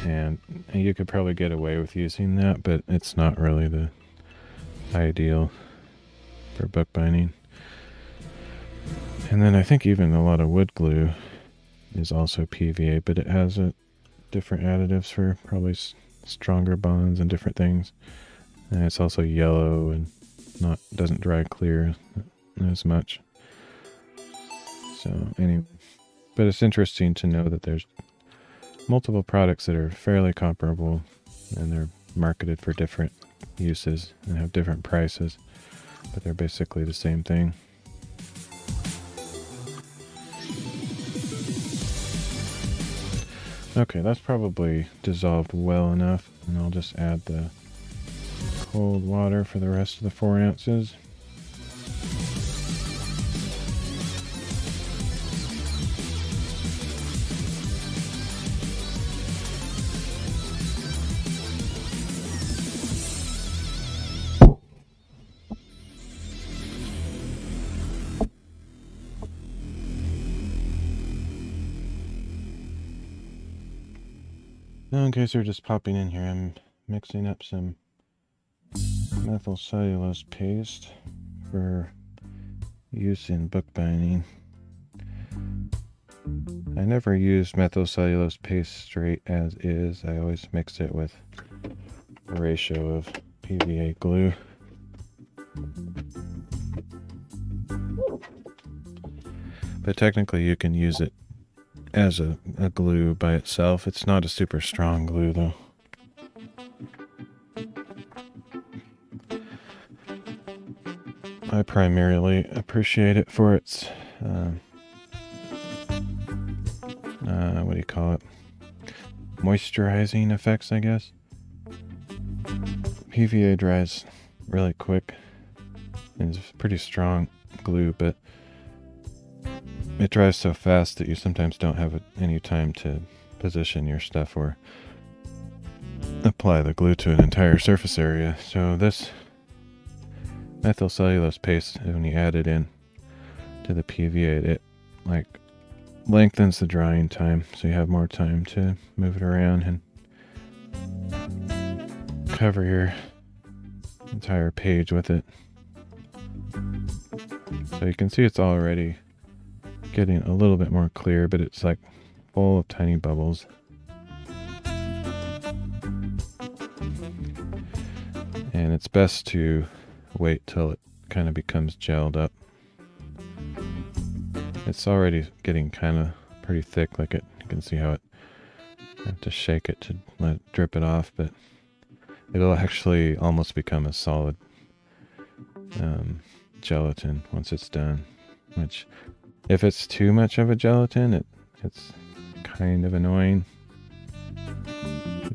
And you could probably get away with using that, but it's not really the ideal for bookbinding. And then I think even a lot of wood glue is also PVA, but it has different additives for probably stronger bonds and different things. And it's also yellow and doesn't dry clear as much. So anyway, but it's interesting to know that there's multiple products that are fairly comparable, and they're marketed for different uses and have different prices, but they're basically the same thing. Okay, that's probably dissolved well enough, and I'll just add the cold water for the rest of the 4 ounces. Now, in case you're just popping in here, I'm mixing up some methyl cellulose paste for use in bookbinding. I never use methyl cellulose paste straight as is. I always mix it with a ratio of PVA glue. But technically you can use it as a glue by itself. It's not a super strong glue though. I primarily appreciate it for its what do you call it? Moisturizing effects, I guess. PVA dries really quick. It's pretty strong glue, but it dries so fast that you sometimes don't have any time to position your stuff or apply the glue to an entire surface area. So this methyl cellulose paste, when you add it in to the PVA, it like lengthens the drying time, so you have more time to move it around and cover your entire page with it. So you can see it's already getting a little bit more clear, but it's like full of tiny bubbles. And it's best to wait till it kind of becomes gelled up. It's already getting kind of pretty thick, like it. You can see how I have to shake it to let it drip it off, but it'll actually almost become a solid gelatin once it's done. Which, if it's too much of a gelatin, it's kind of annoying.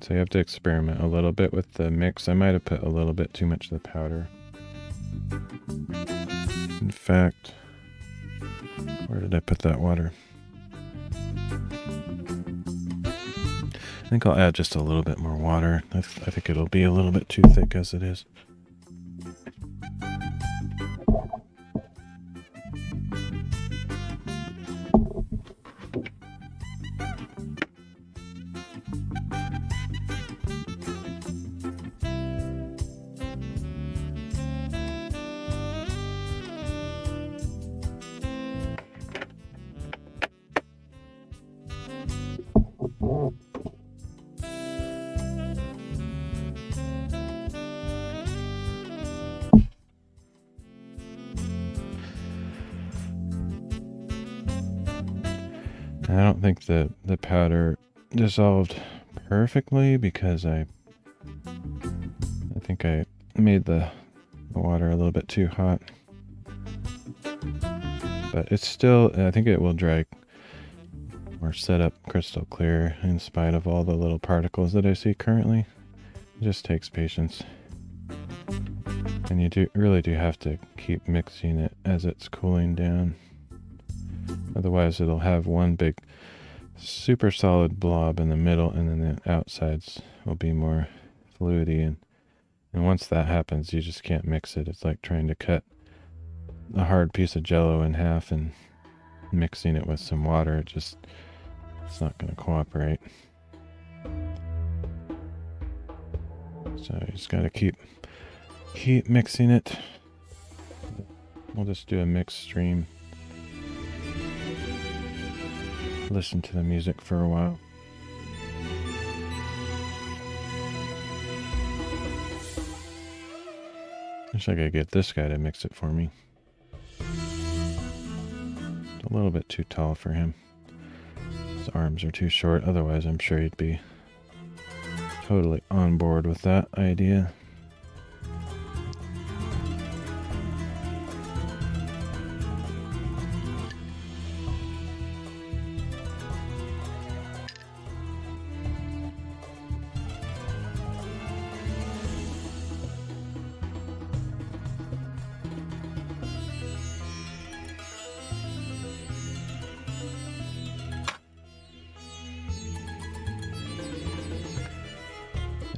So you have to experiment a little bit with the mix. I might have put a little bit too much of the powder. In fact, where did I put that water? I think I'll add just a little bit more water. I think it'll be a little bit too thick as it is. I don't think the powder dissolved perfectly because I think I made the water a little bit too hot. But it's still, I think it will dry or set up crystal clear in spite of all the little particles that I see currently. It just takes patience. And you really do have to keep mixing it as it's cooling down. Otherwise it'll have one big super solid blob in the middle, and then the outsides will be more fluidy. And once that happens, you just can't mix it. It's like trying to cut a hard piece of Jell-O in half and mixing it with some water. It's not going to cooperate. So you just got to keep mixing it. We'll just do a mixed stream. Listen to the music for a while. Wish I could get this guy to mix it for me. It's a little bit too tall for him. His arms are too short, otherwise I'm sure he'd be totally on board with that idea.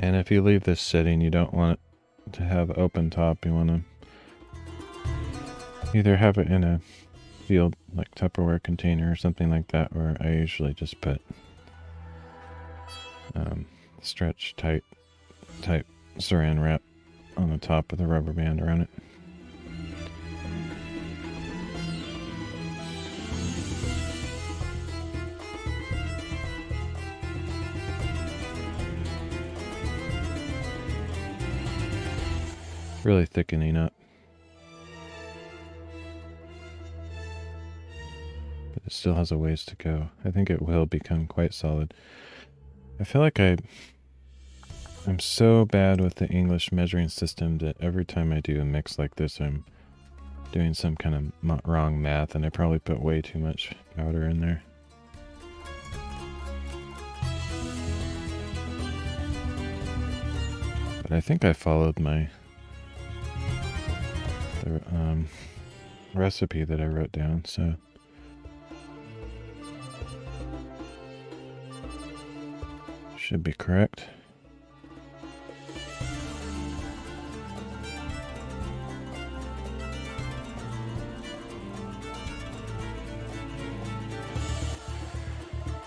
And if you leave this sitting, you don't want it to have open top. You want to either have it in a sealed like Tupperware container or something like that, or I usually just put stretch tight type saran wrap on the top with a rubber band around it. Really thickening up. But it still has a ways to go. I think it will become quite solid. I feel like I'm so bad with the English measuring system that every time I do a mix like this, I'm doing some kind of wrong math, and I probably put way too much powder in there. But I think I followed the recipe that I wrote down, so should be correct.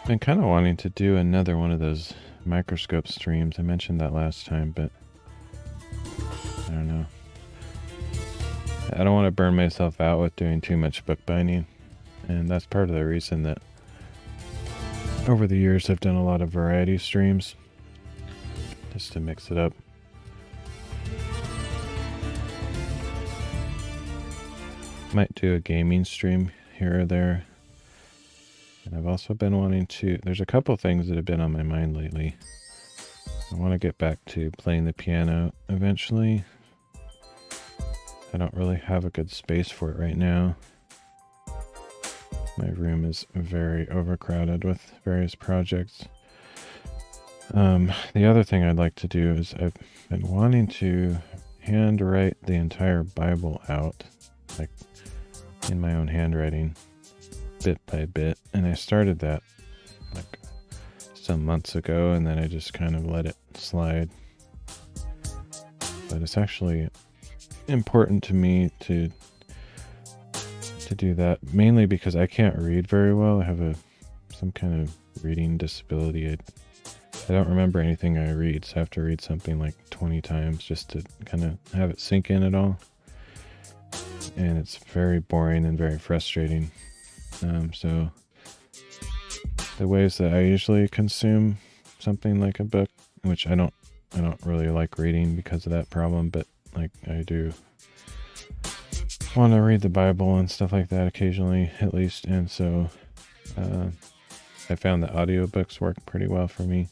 Been kind of wanting to do another one of those microscope streams. I mentioned that last time, but I don't know. I don't want to burn myself out with doing too much bookbinding, and that's part of the reason that over the years I've done a lot of variety streams, just to mix it up. Might do a gaming stream here or there. And I've also been wanting to, there's a couple things that have been on my mind lately. I want to get back to playing the piano eventually. I don't really have a good space for it right now. My room is very overcrowded with various projects. The other thing I'd like to do is I've been wanting to handwrite the entire Bible out, like in my own handwriting, bit by bit. And I started that like some months ago, and then I just kind of let it slide. But it's actually important to me to do that, mainly because I can't read very well. I have some kind of reading disability. I don't remember anything I read, so I have to read something like 20 times just to kind of have it sink in at all. And it's very boring and very frustrating. So the ways that I usually consume something like a book, which I don't really like reading because of that problem, but like I do want to read the Bible and stuff like that occasionally, at least. And so I found that audiobooks work pretty well for me.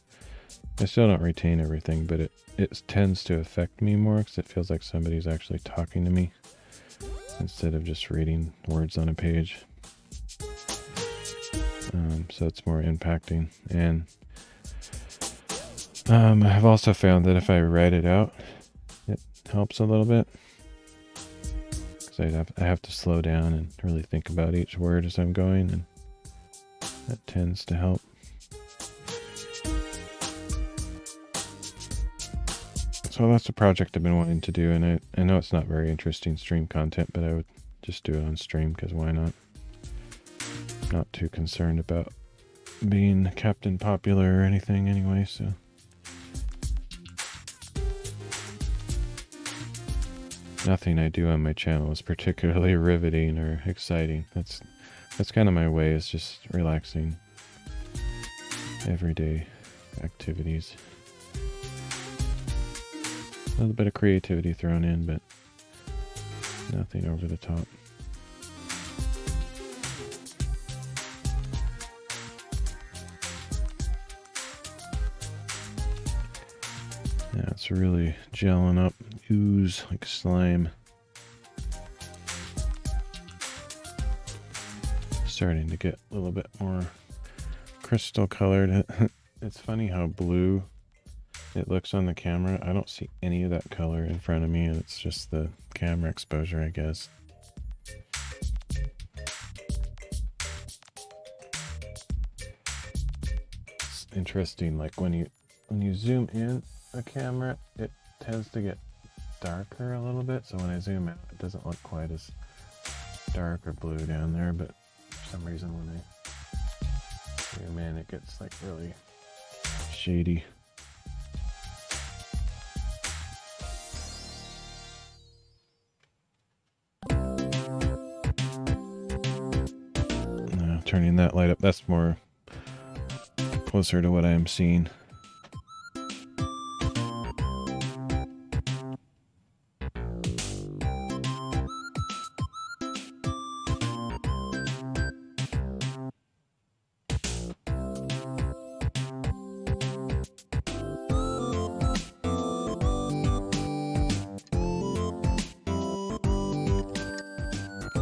I still don't retain everything, but it tends to affect me more because it feels like somebody's actually talking to me instead of just reading words on a page. So it's more impacting. And I've also found that if I write it out, it helps a little bit. Because I have to slow down and really think about each word as I'm going, and that tends to help. So that's a project I've been wanting to do, and I know it's not very interesting stream content, but I would just do it on stream, because why not? Not too concerned about being Captain Popular or anything anyway, so. Nothing I do on my channel is particularly riveting or exciting. That's kind of my way, is just relaxing, everyday activities. A little bit of creativity thrown in, but nothing over the top. Yeah, it's really gelling up, ooze like slime. Starting to get a little bit more crystal colored. It's funny how blue it looks on the camera. I don't see any of that color in front of me, and it's just the camera exposure, I guess. It's interesting, like when you zoom in a camera, it tends to get darker a little bit, so when I zoom out, it doesn't look quite as dark or blue down there, but for some reason when I zoom in, it gets like really shady. Turning that light up, that's more closer to what I am seeing.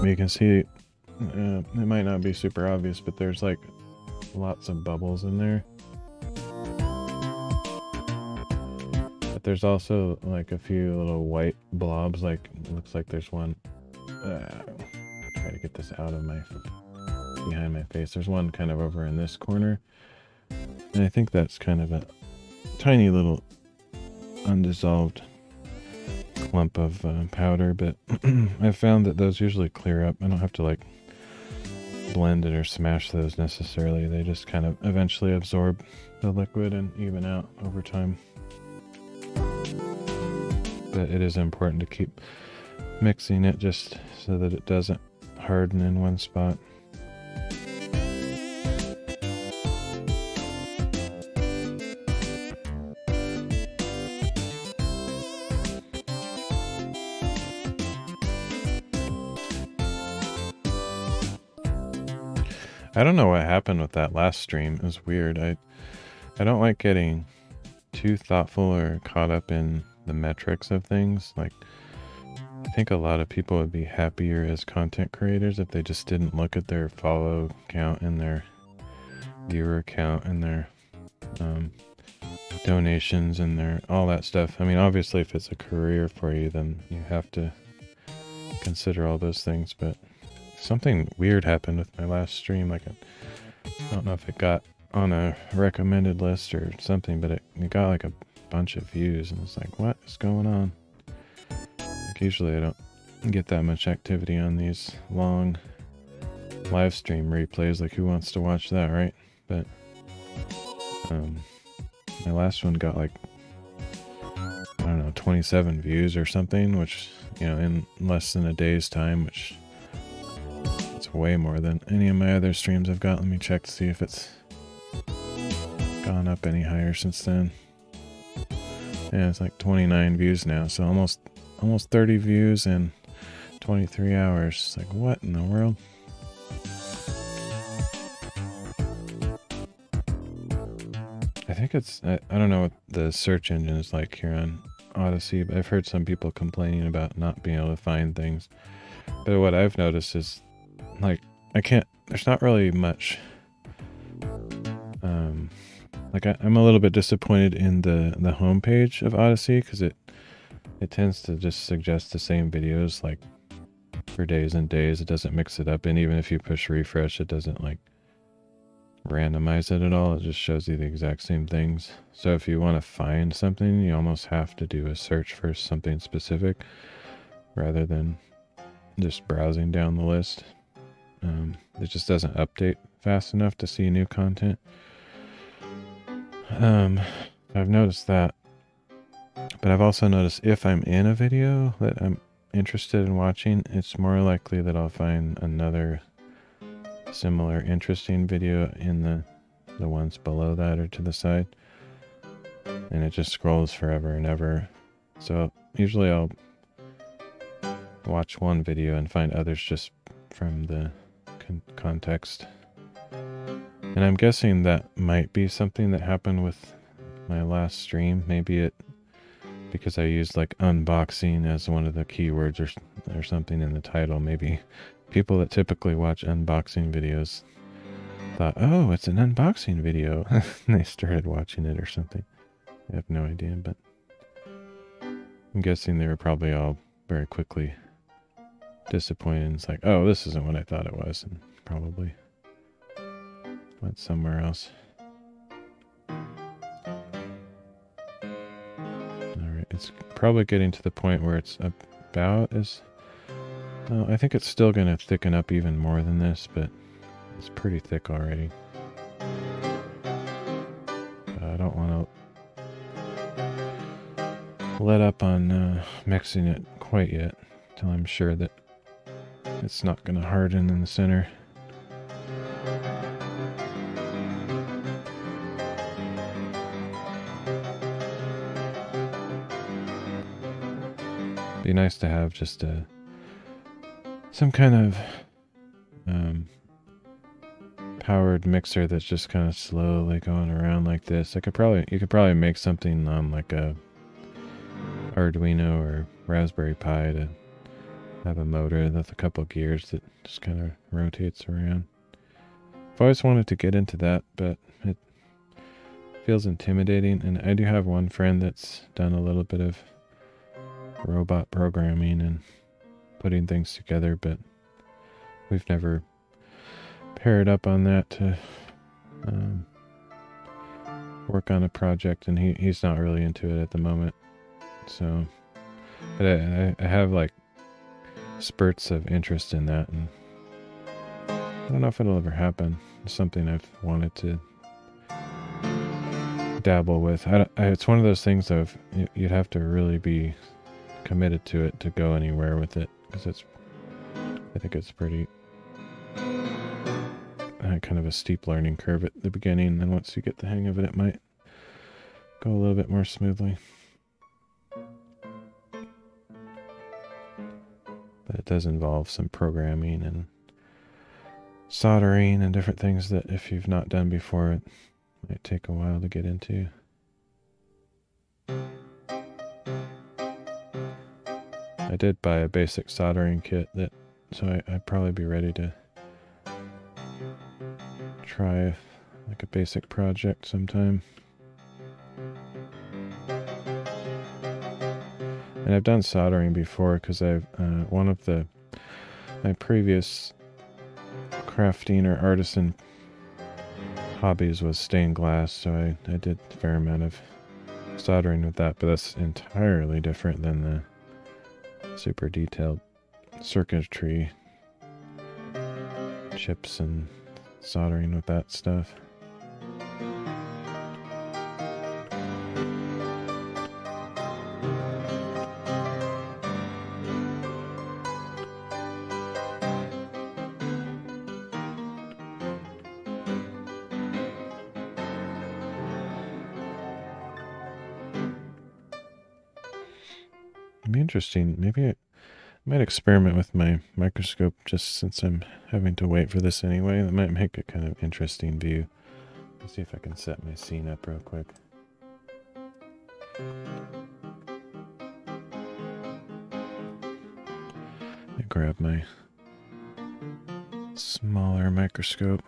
You can see, it might not be super obvious, but there's like lots of bubbles in there. But there's also like a few little white blobs, like it looks like there's one. Try to get this out of behind my face. There's one kind of over in this corner, and I think that's kind of a tiny little undissolved clump of powder, but I've found that those usually clear up. I don't have to like blend it or smash those necessarily. They just kind of eventually absorb the liquid and even out over time. But it is important to keep mixing it just so that it doesn't harden in one spot. I don't know what happened with that last stream. It was weird. I don't like getting too thoughtful or caught up in the metrics of things. Like, I think a lot of people would be happier as content creators if they just didn't look at their follow count and their viewer count and their donations and their all that stuff. I mean, obviously if it's a career for you, then you have to consider all those things, but something weird happened with my last stream. Like, I don't know if it got on a recommended list or something, but it got like a bunch of views, and it's like, what is going on? Like, usually I don't get that much activity on these long live stream replays. Like, who wants to watch that, right? But my last one got like, I don't know, 27 views or something, which, you know, in less than a day's time, which it's way more than any of my other streams I've got. Let me check to see if it's gone up any higher since then. Yeah, it's like 29 views now, so almost 30 views in 23 hours. It's like, what in the world? think it's, I don't know what the search engine is like here on Odysee, but I've heard some people complaining about not being able to find things. But what I've noticed is, like, there's not really much, like I'm a little bit disappointed in the homepage of Odysee, because it tends to just suggest the same videos, like, for days and days. It doesn't mix it up, and even if you push refresh, it doesn't, like, randomize it at all. It just shows you the exact same things. So if you want to find something, you almost have to do a search for something specific rather than just browsing down the list. It just doesn't update fast enough to see new content. I've noticed that, but I've also noticed if I'm in a video that I'm interested in watching, it's more likely that I'll find another similar interesting video in the ones below that or to the side, and it just scrolls forever and ever. So usually I'll watch one video and find others just from the context. And I'm guessing that might be something that happened with my last stream. Maybe it, because I used like unboxing as one of the keywords or something in the title, maybe people that typically watch unboxing videos thought, oh, it's an unboxing video, and they started watching it or something. I have no idea, but I'm guessing they were probably all very quickly disappointed. It's like, oh, this isn't what I thought it was, and probably went somewhere else. Alright, it's probably getting to the point where it's about as... I think it's still going to thicken up even more than this, but it's pretty thick already. I don't want to let up on mixing it quite yet, until I'm sure that it's not going to harden in the center. Be nice to have just some kind of powered mixer that's just kind of slowly going around like this. You could probably make something on like a Arduino or Raspberry Pi to have a motor with a couple gears that just kind of rotates around. I've always wanted to get into that, but it feels intimidating, and I do have one friend that's done a little bit of robot programming and putting things together, but we've never paired up on that to work on a project, and he's not really into it at the moment. So, but I have like spurts of interest in that, and I don't know if it'll ever happen. It's something I've wanted to dabble with. It's one of those things of you'd have to really be committed to it to go anywhere with it, because I think it's pretty kind of a steep learning curve at the beginning, and then once you get the hang of it, it might go a little bit more smoothly. But it does involve some programming and soldering and different things that if you've not done before, it might take a while to get into. I did buy a basic soldering kit, so I'd probably be ready to try like a basic project sometime. And I've done soldering before, because I've one of my previous crafting or artisan hobbies was stained glass, so I did a fair amount of soldering with that, but that's entirely different than the super detailed circuitry chips and soldering with that stuff. It'd be interesting. Maybe I might experiment with my microscope, just since I'm having to wait for this anyway. That might make a kind of interesting view. Let's see if I can set my scene up real quick. I grab my smaller microscope.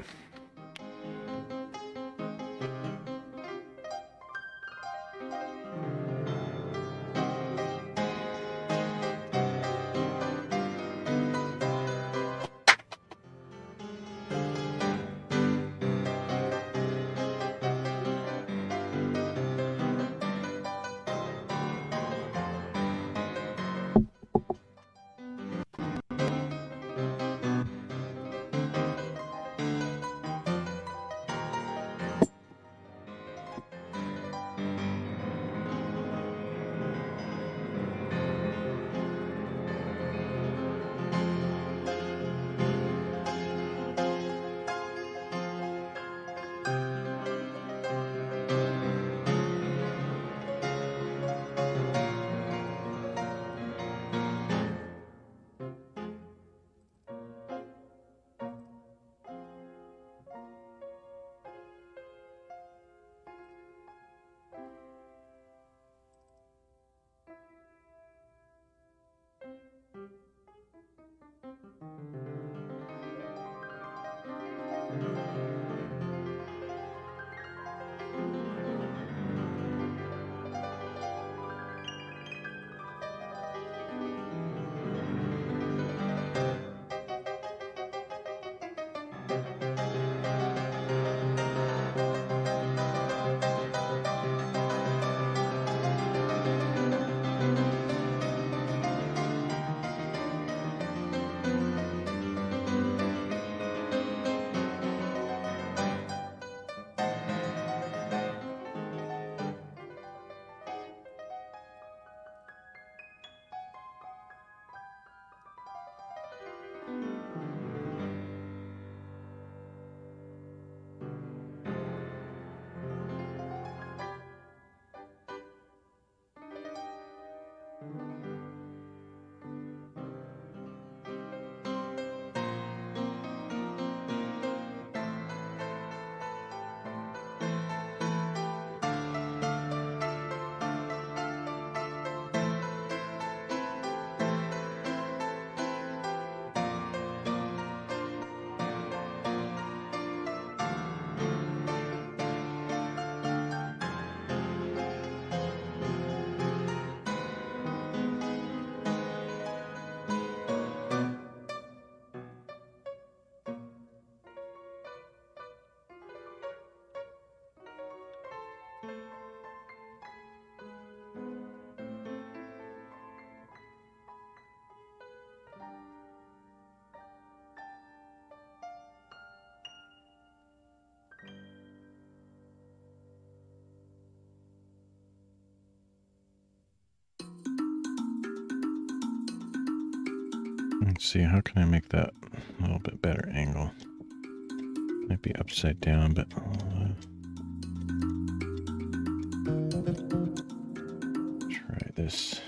Let's see, how can I make that a little bit better angle? Might be upside down, but I'll try this.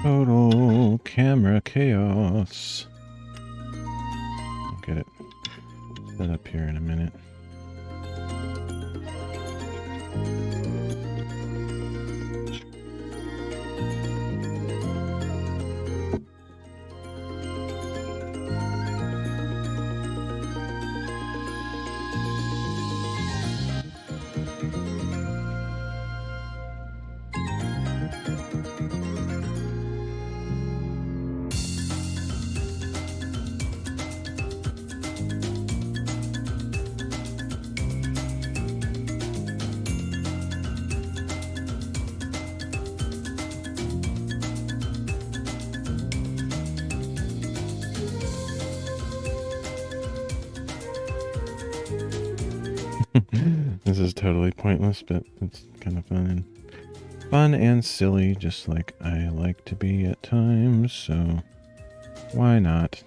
Total camera chaos. I'll get it set up here in a minute. This is totally pointless, but it's kind of fun and silly, just like I like to be at times, so why not?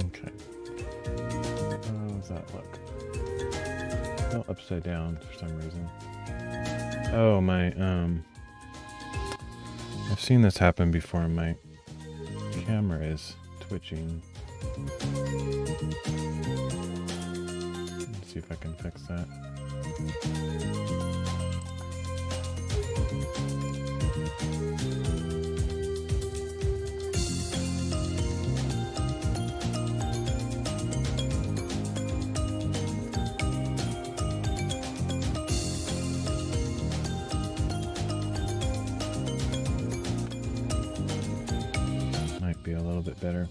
Okay. How does that look? Oh, upside down for some reason. Oh, my, I've seen this happen before. My camera is twitching. Let's see if I can fix that. Might be a little bit better.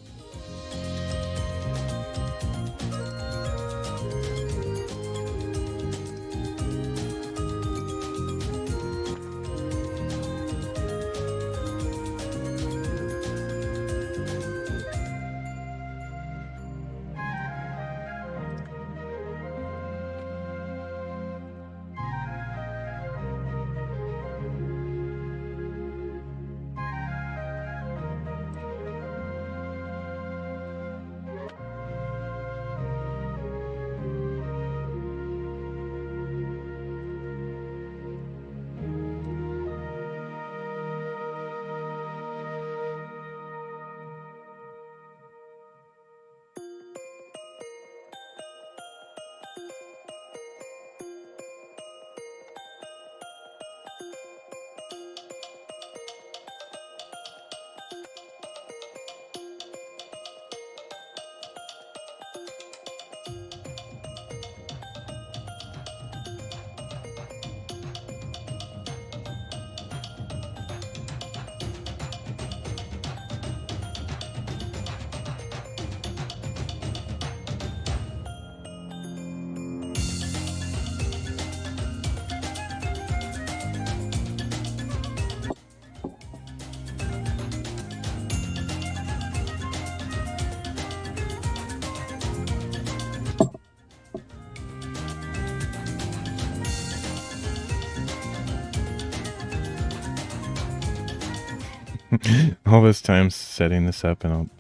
All this time setting this up, and I'll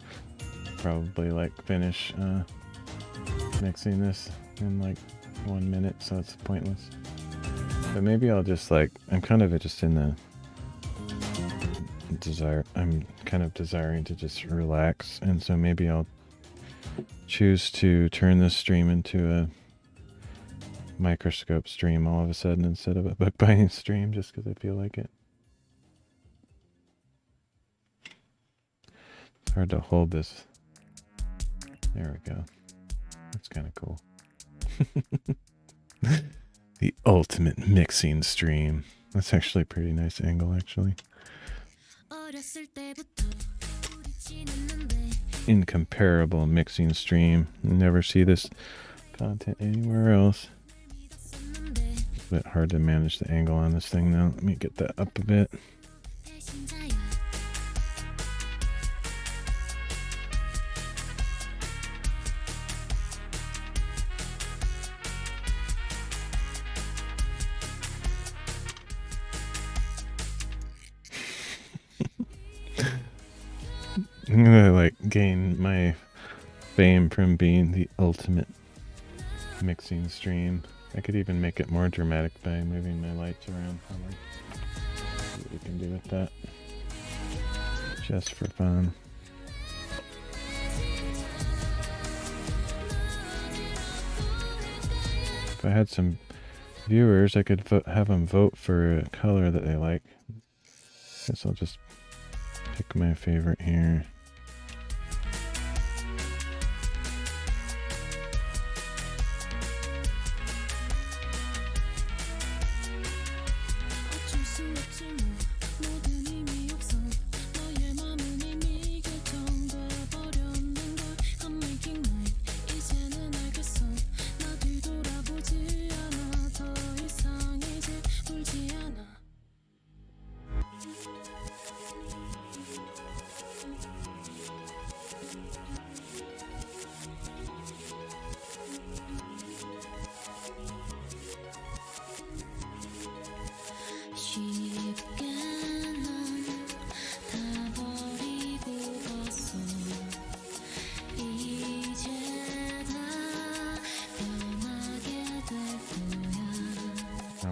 probably like finish mixing this in like 1 minute, so it's pointless. But maybe I'll just like, I'm kind of just in the I'm kind of desiring to just relax, and so maybe I'll choose to turn this stream into a microscope stream all of a sudden instead of a bookbinding stream, just because I feel like it. It's hard to hold this. There we go. That's kind of cool. The ultimate mixing stream. That's actually a pretty nice angle, actually. Incomparable mixing stream. You never see this content anywhere else. It's a bit hard to manage the angle on this thing now. Let me get that up a bit. I'm gonna like gain my fame from being the ultimate mixing stream. I could even make it more dramatic by moving my lights around. See what we can do with that. Just for fun. If I had some viewers, I could have them vote for a color that they like. Guess I'll just pick my favorite here.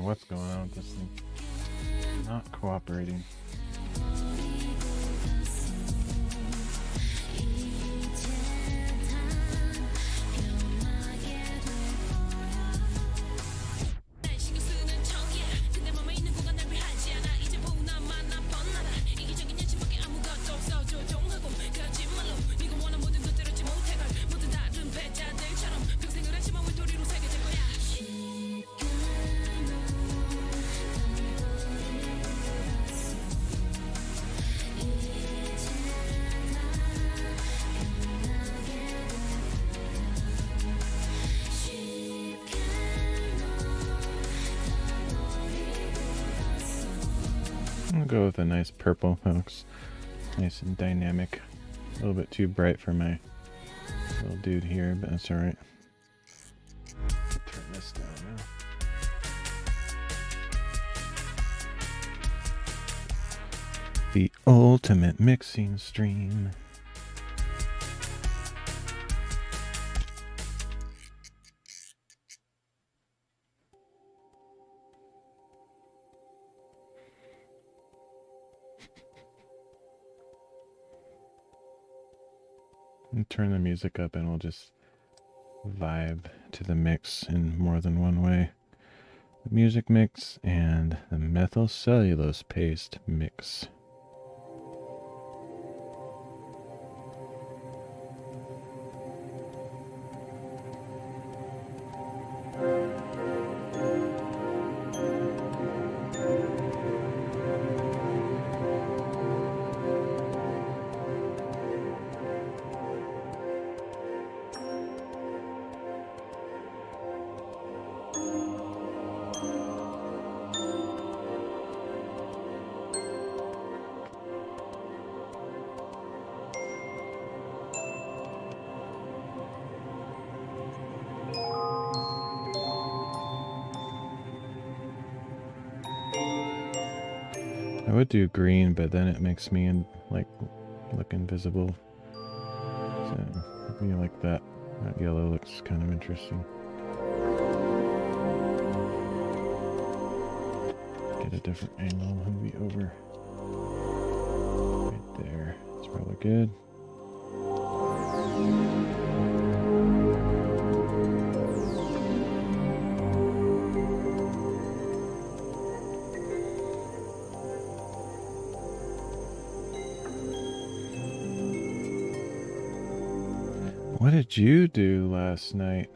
what's going on with this thing. Not cooperating. I'll go with a nice purple. That looks nice and dynamic. A little bit too bright for my little dude here, but that's alright. Turn this down now. The ultimate mixing stream. And turn the music up and we'll just vibe to the mix in more than one way. The music mix and the methyl cellulose paste mix. I would do green, but then it makes me look invisible. So maybe like that. That yellow looks kind of interesting. Get a different angle, maybe over right there. It's probably good. What did you do last night?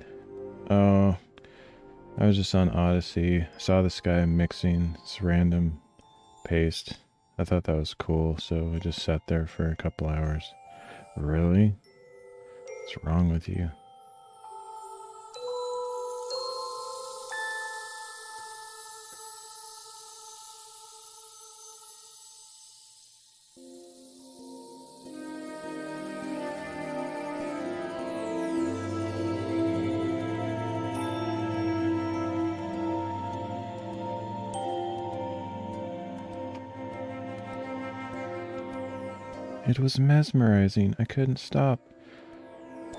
Oh, I was just on Odysee. Saw this guy mixing this random paste. I thought that was cool, so I just sat there for a couple hours. Really? What's wrong with you? It was mesmerizing. I couldn't stop. I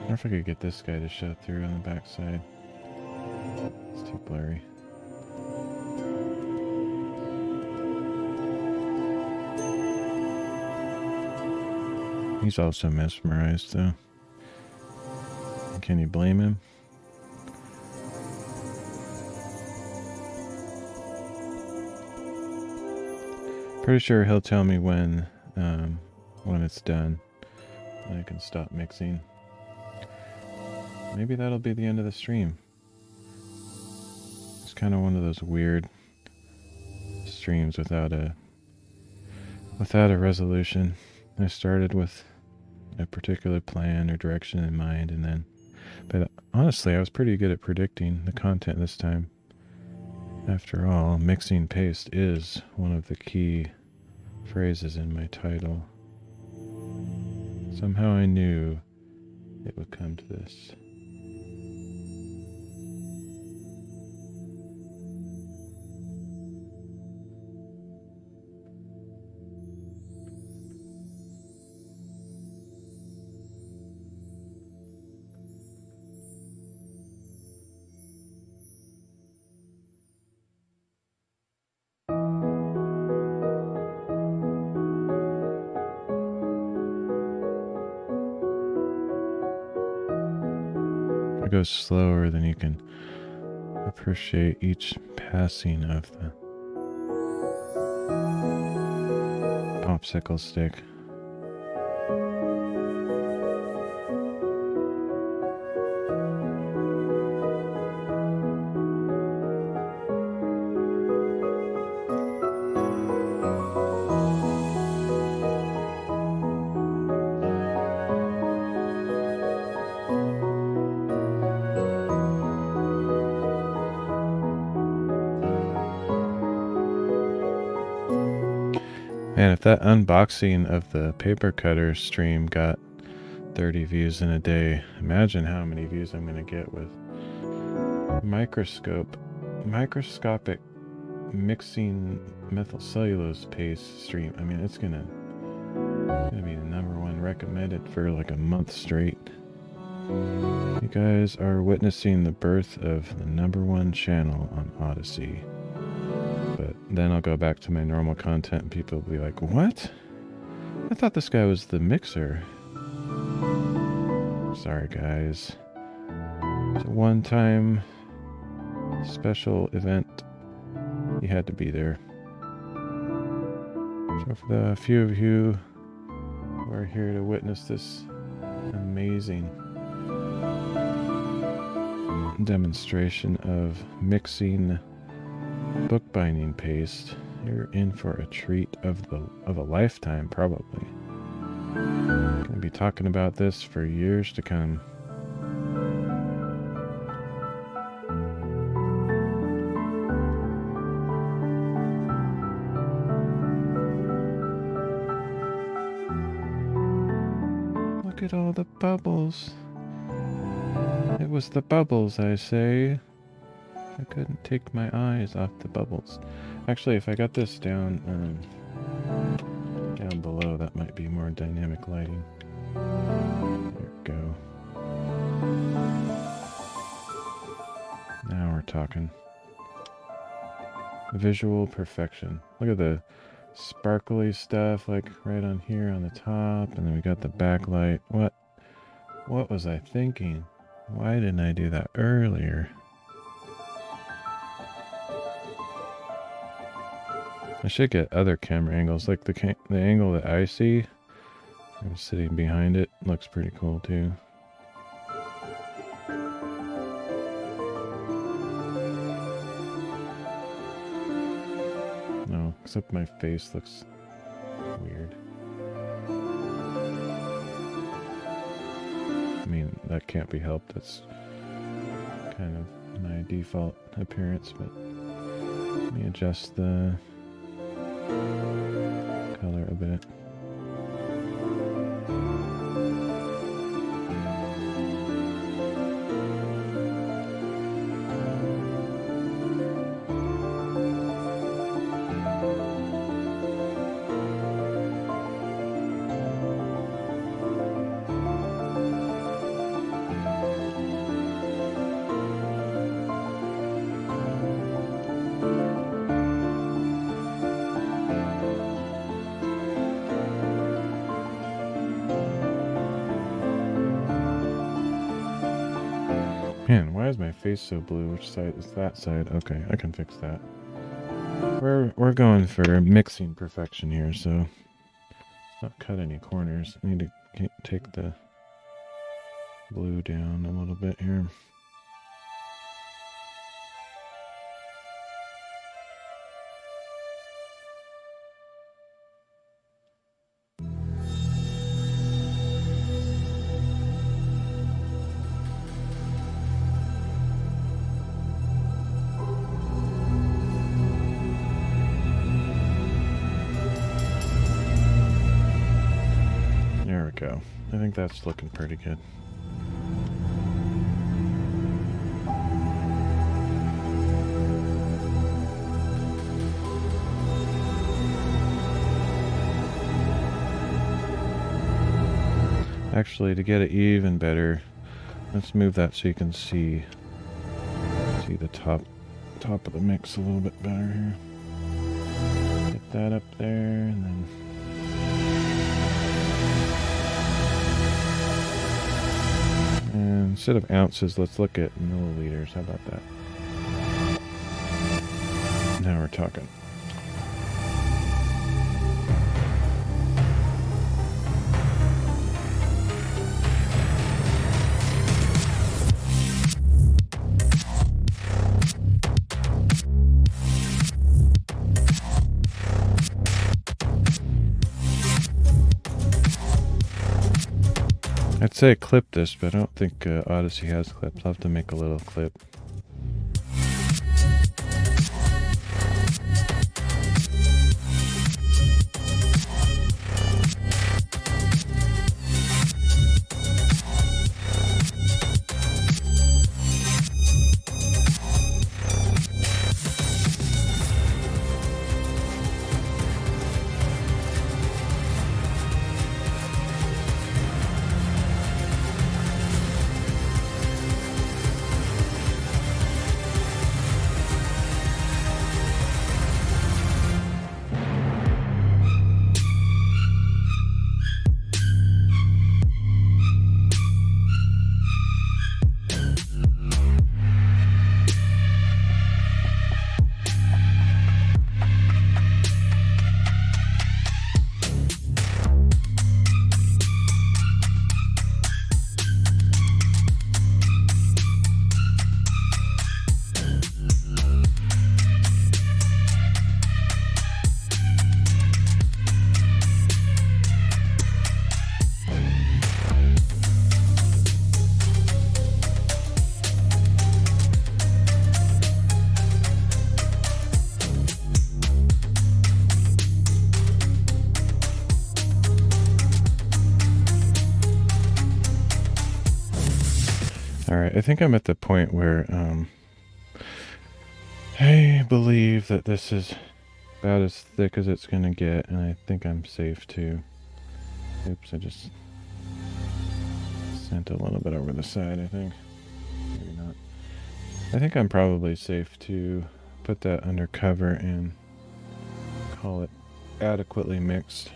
wonder if I could get this guy to show through on the backside. It's too blurry. He's also mesmerized, though. Can you blame him? Pretty sure he'll tell me when it's done, and I can stop mixing. Maybe that'll be the end of the stream. It's kind of one of those weird streams without a resolution. I started with a particular plan or direction in mind, and then, but honestly, I was pretty good at predicting the content this time. After all, mixing paste is one of the key phrases in my title. Somehow I knew it would come to this. go slower, then you can appreciate each passing of the popsicle stick. Man, if that unboxing of the paper cutter stream got 30 views in a day, imagine how many views I'm going to get with microscopic mixing methyl cellulose paste stream. I mean, it's gonna be the #1 recommended for like a month straight. You guys are witnessing the birth of the #1 channel on Odysee. But then I'll go back to my normal content and people will be like, what? I thought this guy was the mixer. Sorry guys. It's a one-time special event. You had to be there. So for the few of you who are here to witness this amazing demonstration of mixing bookbinding paste, you're in for a treat of a lifetime, probably. Gonna be talking about this for years to come. Look at all the bubbles. It was the bubbles, I say. I couldn't take my eyes off the bubbles. Actually, if I got this down below, that might be more dynamic lighting. There we go. Now we're talking. Visual perfection. Look at the sparkly stuff, like right on here on the top, and then we got the backlight. What was I thinking? Why didn't I do that earlier? I should get other camera angles, like the angle that I see. I'm sitting behind it. Looks pretty cool too. No, except my face looks weird. I mean, that can't be helped. That's kind of my default appearance, but let me adjust the color a bit. Man, why is my face so blue? Which side is that side? Okay, I can fix that. We're going for mixing perfection here, so let's not cut any corners. I need to take the blue down a little bit here. Go. I think that's looking pretty good. Actually, to get it even better, let's move that so you can see the top of the mix a little bit better here. Get that up there, and then and Instead of ounces, let's look at milliliters. How about that? Now we're talking. I'd say clip this, but I don't think Odysee has clips. I'll have to make a little clip. Alright, I think I'm at the point where I believe that this is about as thick as it's gonna get, and I think I'm safe to... Oops, I just sent a little bit over the side, I think. Maybe not. I think I'm probably safe to put that under cover and call it adequately mixed.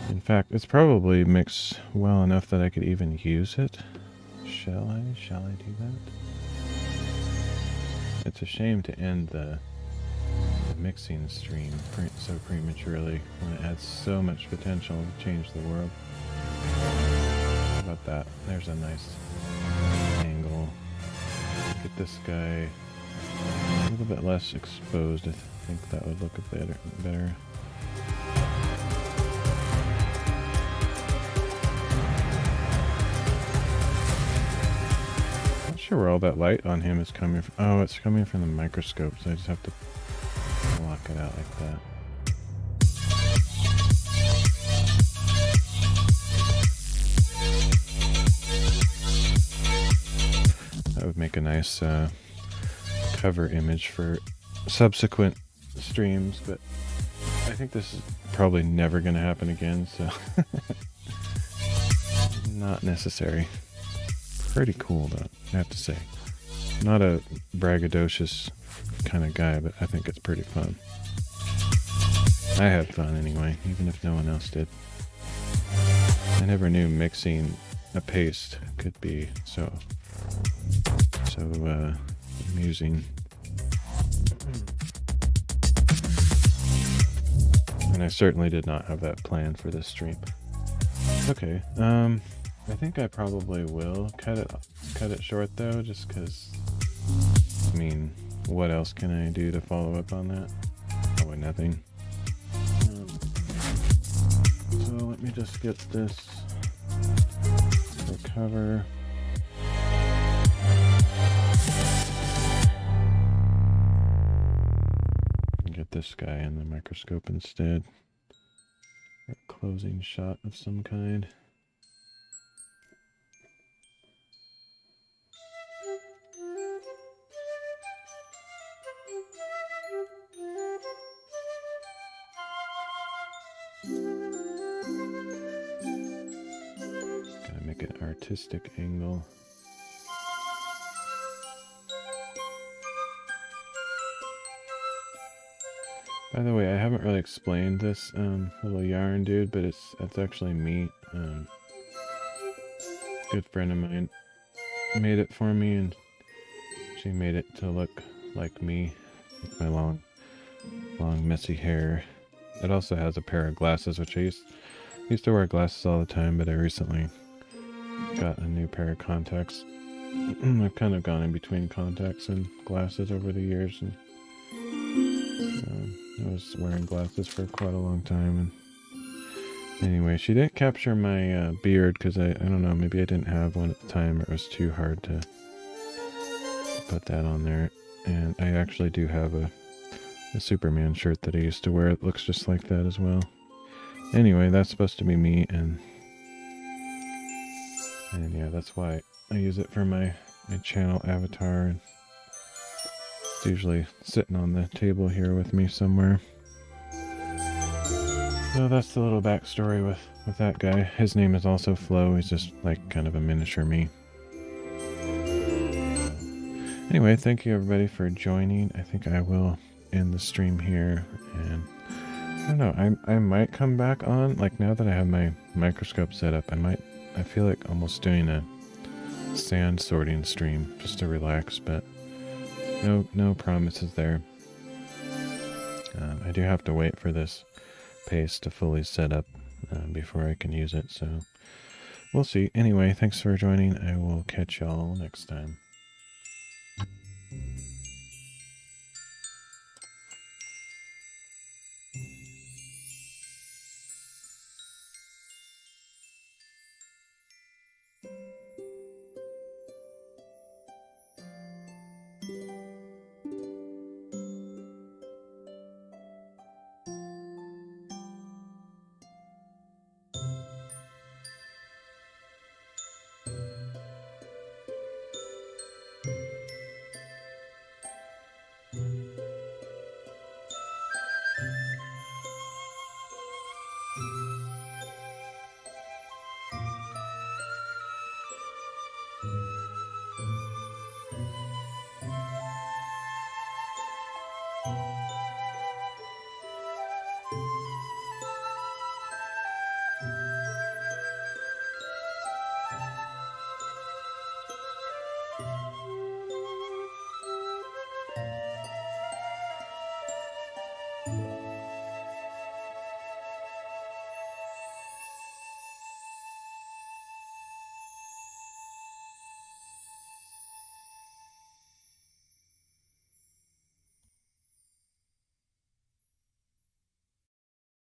In fact, it's probably mixed well enough that I could even use it. Shall I do that? It's a shame to end the mixing stream so prematurely when it had so much potential to change the world. How about that? There's a nice angle. Get this guy a little bit less exposed. I think that would look a better. Not sure where all that light on him is coming from. Oh, it's coming from the microscope, so I just have to block it out like that. That would make a nice cover image for subsequent streams, but I think this is probably never going to happen again, so not necessary. Pretty cool, though, I have to say. Not a braggadocious kind of guy, but I think it's pretty fun. I had fun anyway, even if no one else did. I never knew mixing a paste could be so amusing. And I certainly did not have that plan for this stream. Okay, I think I probably will cut it short though, just because, I mean, what else can I do to follow up on that? Probably nothing. So let me just get this for cover. Get this guy in the microscope instead. A closing shot of some kind. Gotta make an artistic angle. By the way, I haven't really explained this little yarn dude, but it's actually meat. good friend of mine made it for me, and she made it to look like me, with my long messy hair. It also has a pair of glasses, which I used to wear glasses all the time, but I recently got a new pair of contacts. I've kind of gone in between contacts and glasses over the years, and I was wearing glasses for quite a long time. And anyway, she didn't capture my beard because I don't know, maybe I didn't have one at the time, or it was too hard to put that on there. And I actually do have a Superman shirt that I used to wear. It looks just like that as well. Anyway, that's supposed to be me, and yeah, that's why I use it for my channel avatar. And it's usually sitting on the table here with me somewhere. So that's the little backstory with that guy. His name is also Flo. He's just like kind of a miniature me. Anyway, thank you everybody for joining. I think I will end the stream here, and I don't know, I might come back on, like now that I have my microscope set up, I feel like almost doing a sand sorting stream just to relax, but no promises there. I do have to wait for this paste to fully set up before I can use it, so we'll see. Anyway, thanks for joining. I will catch y'all next time.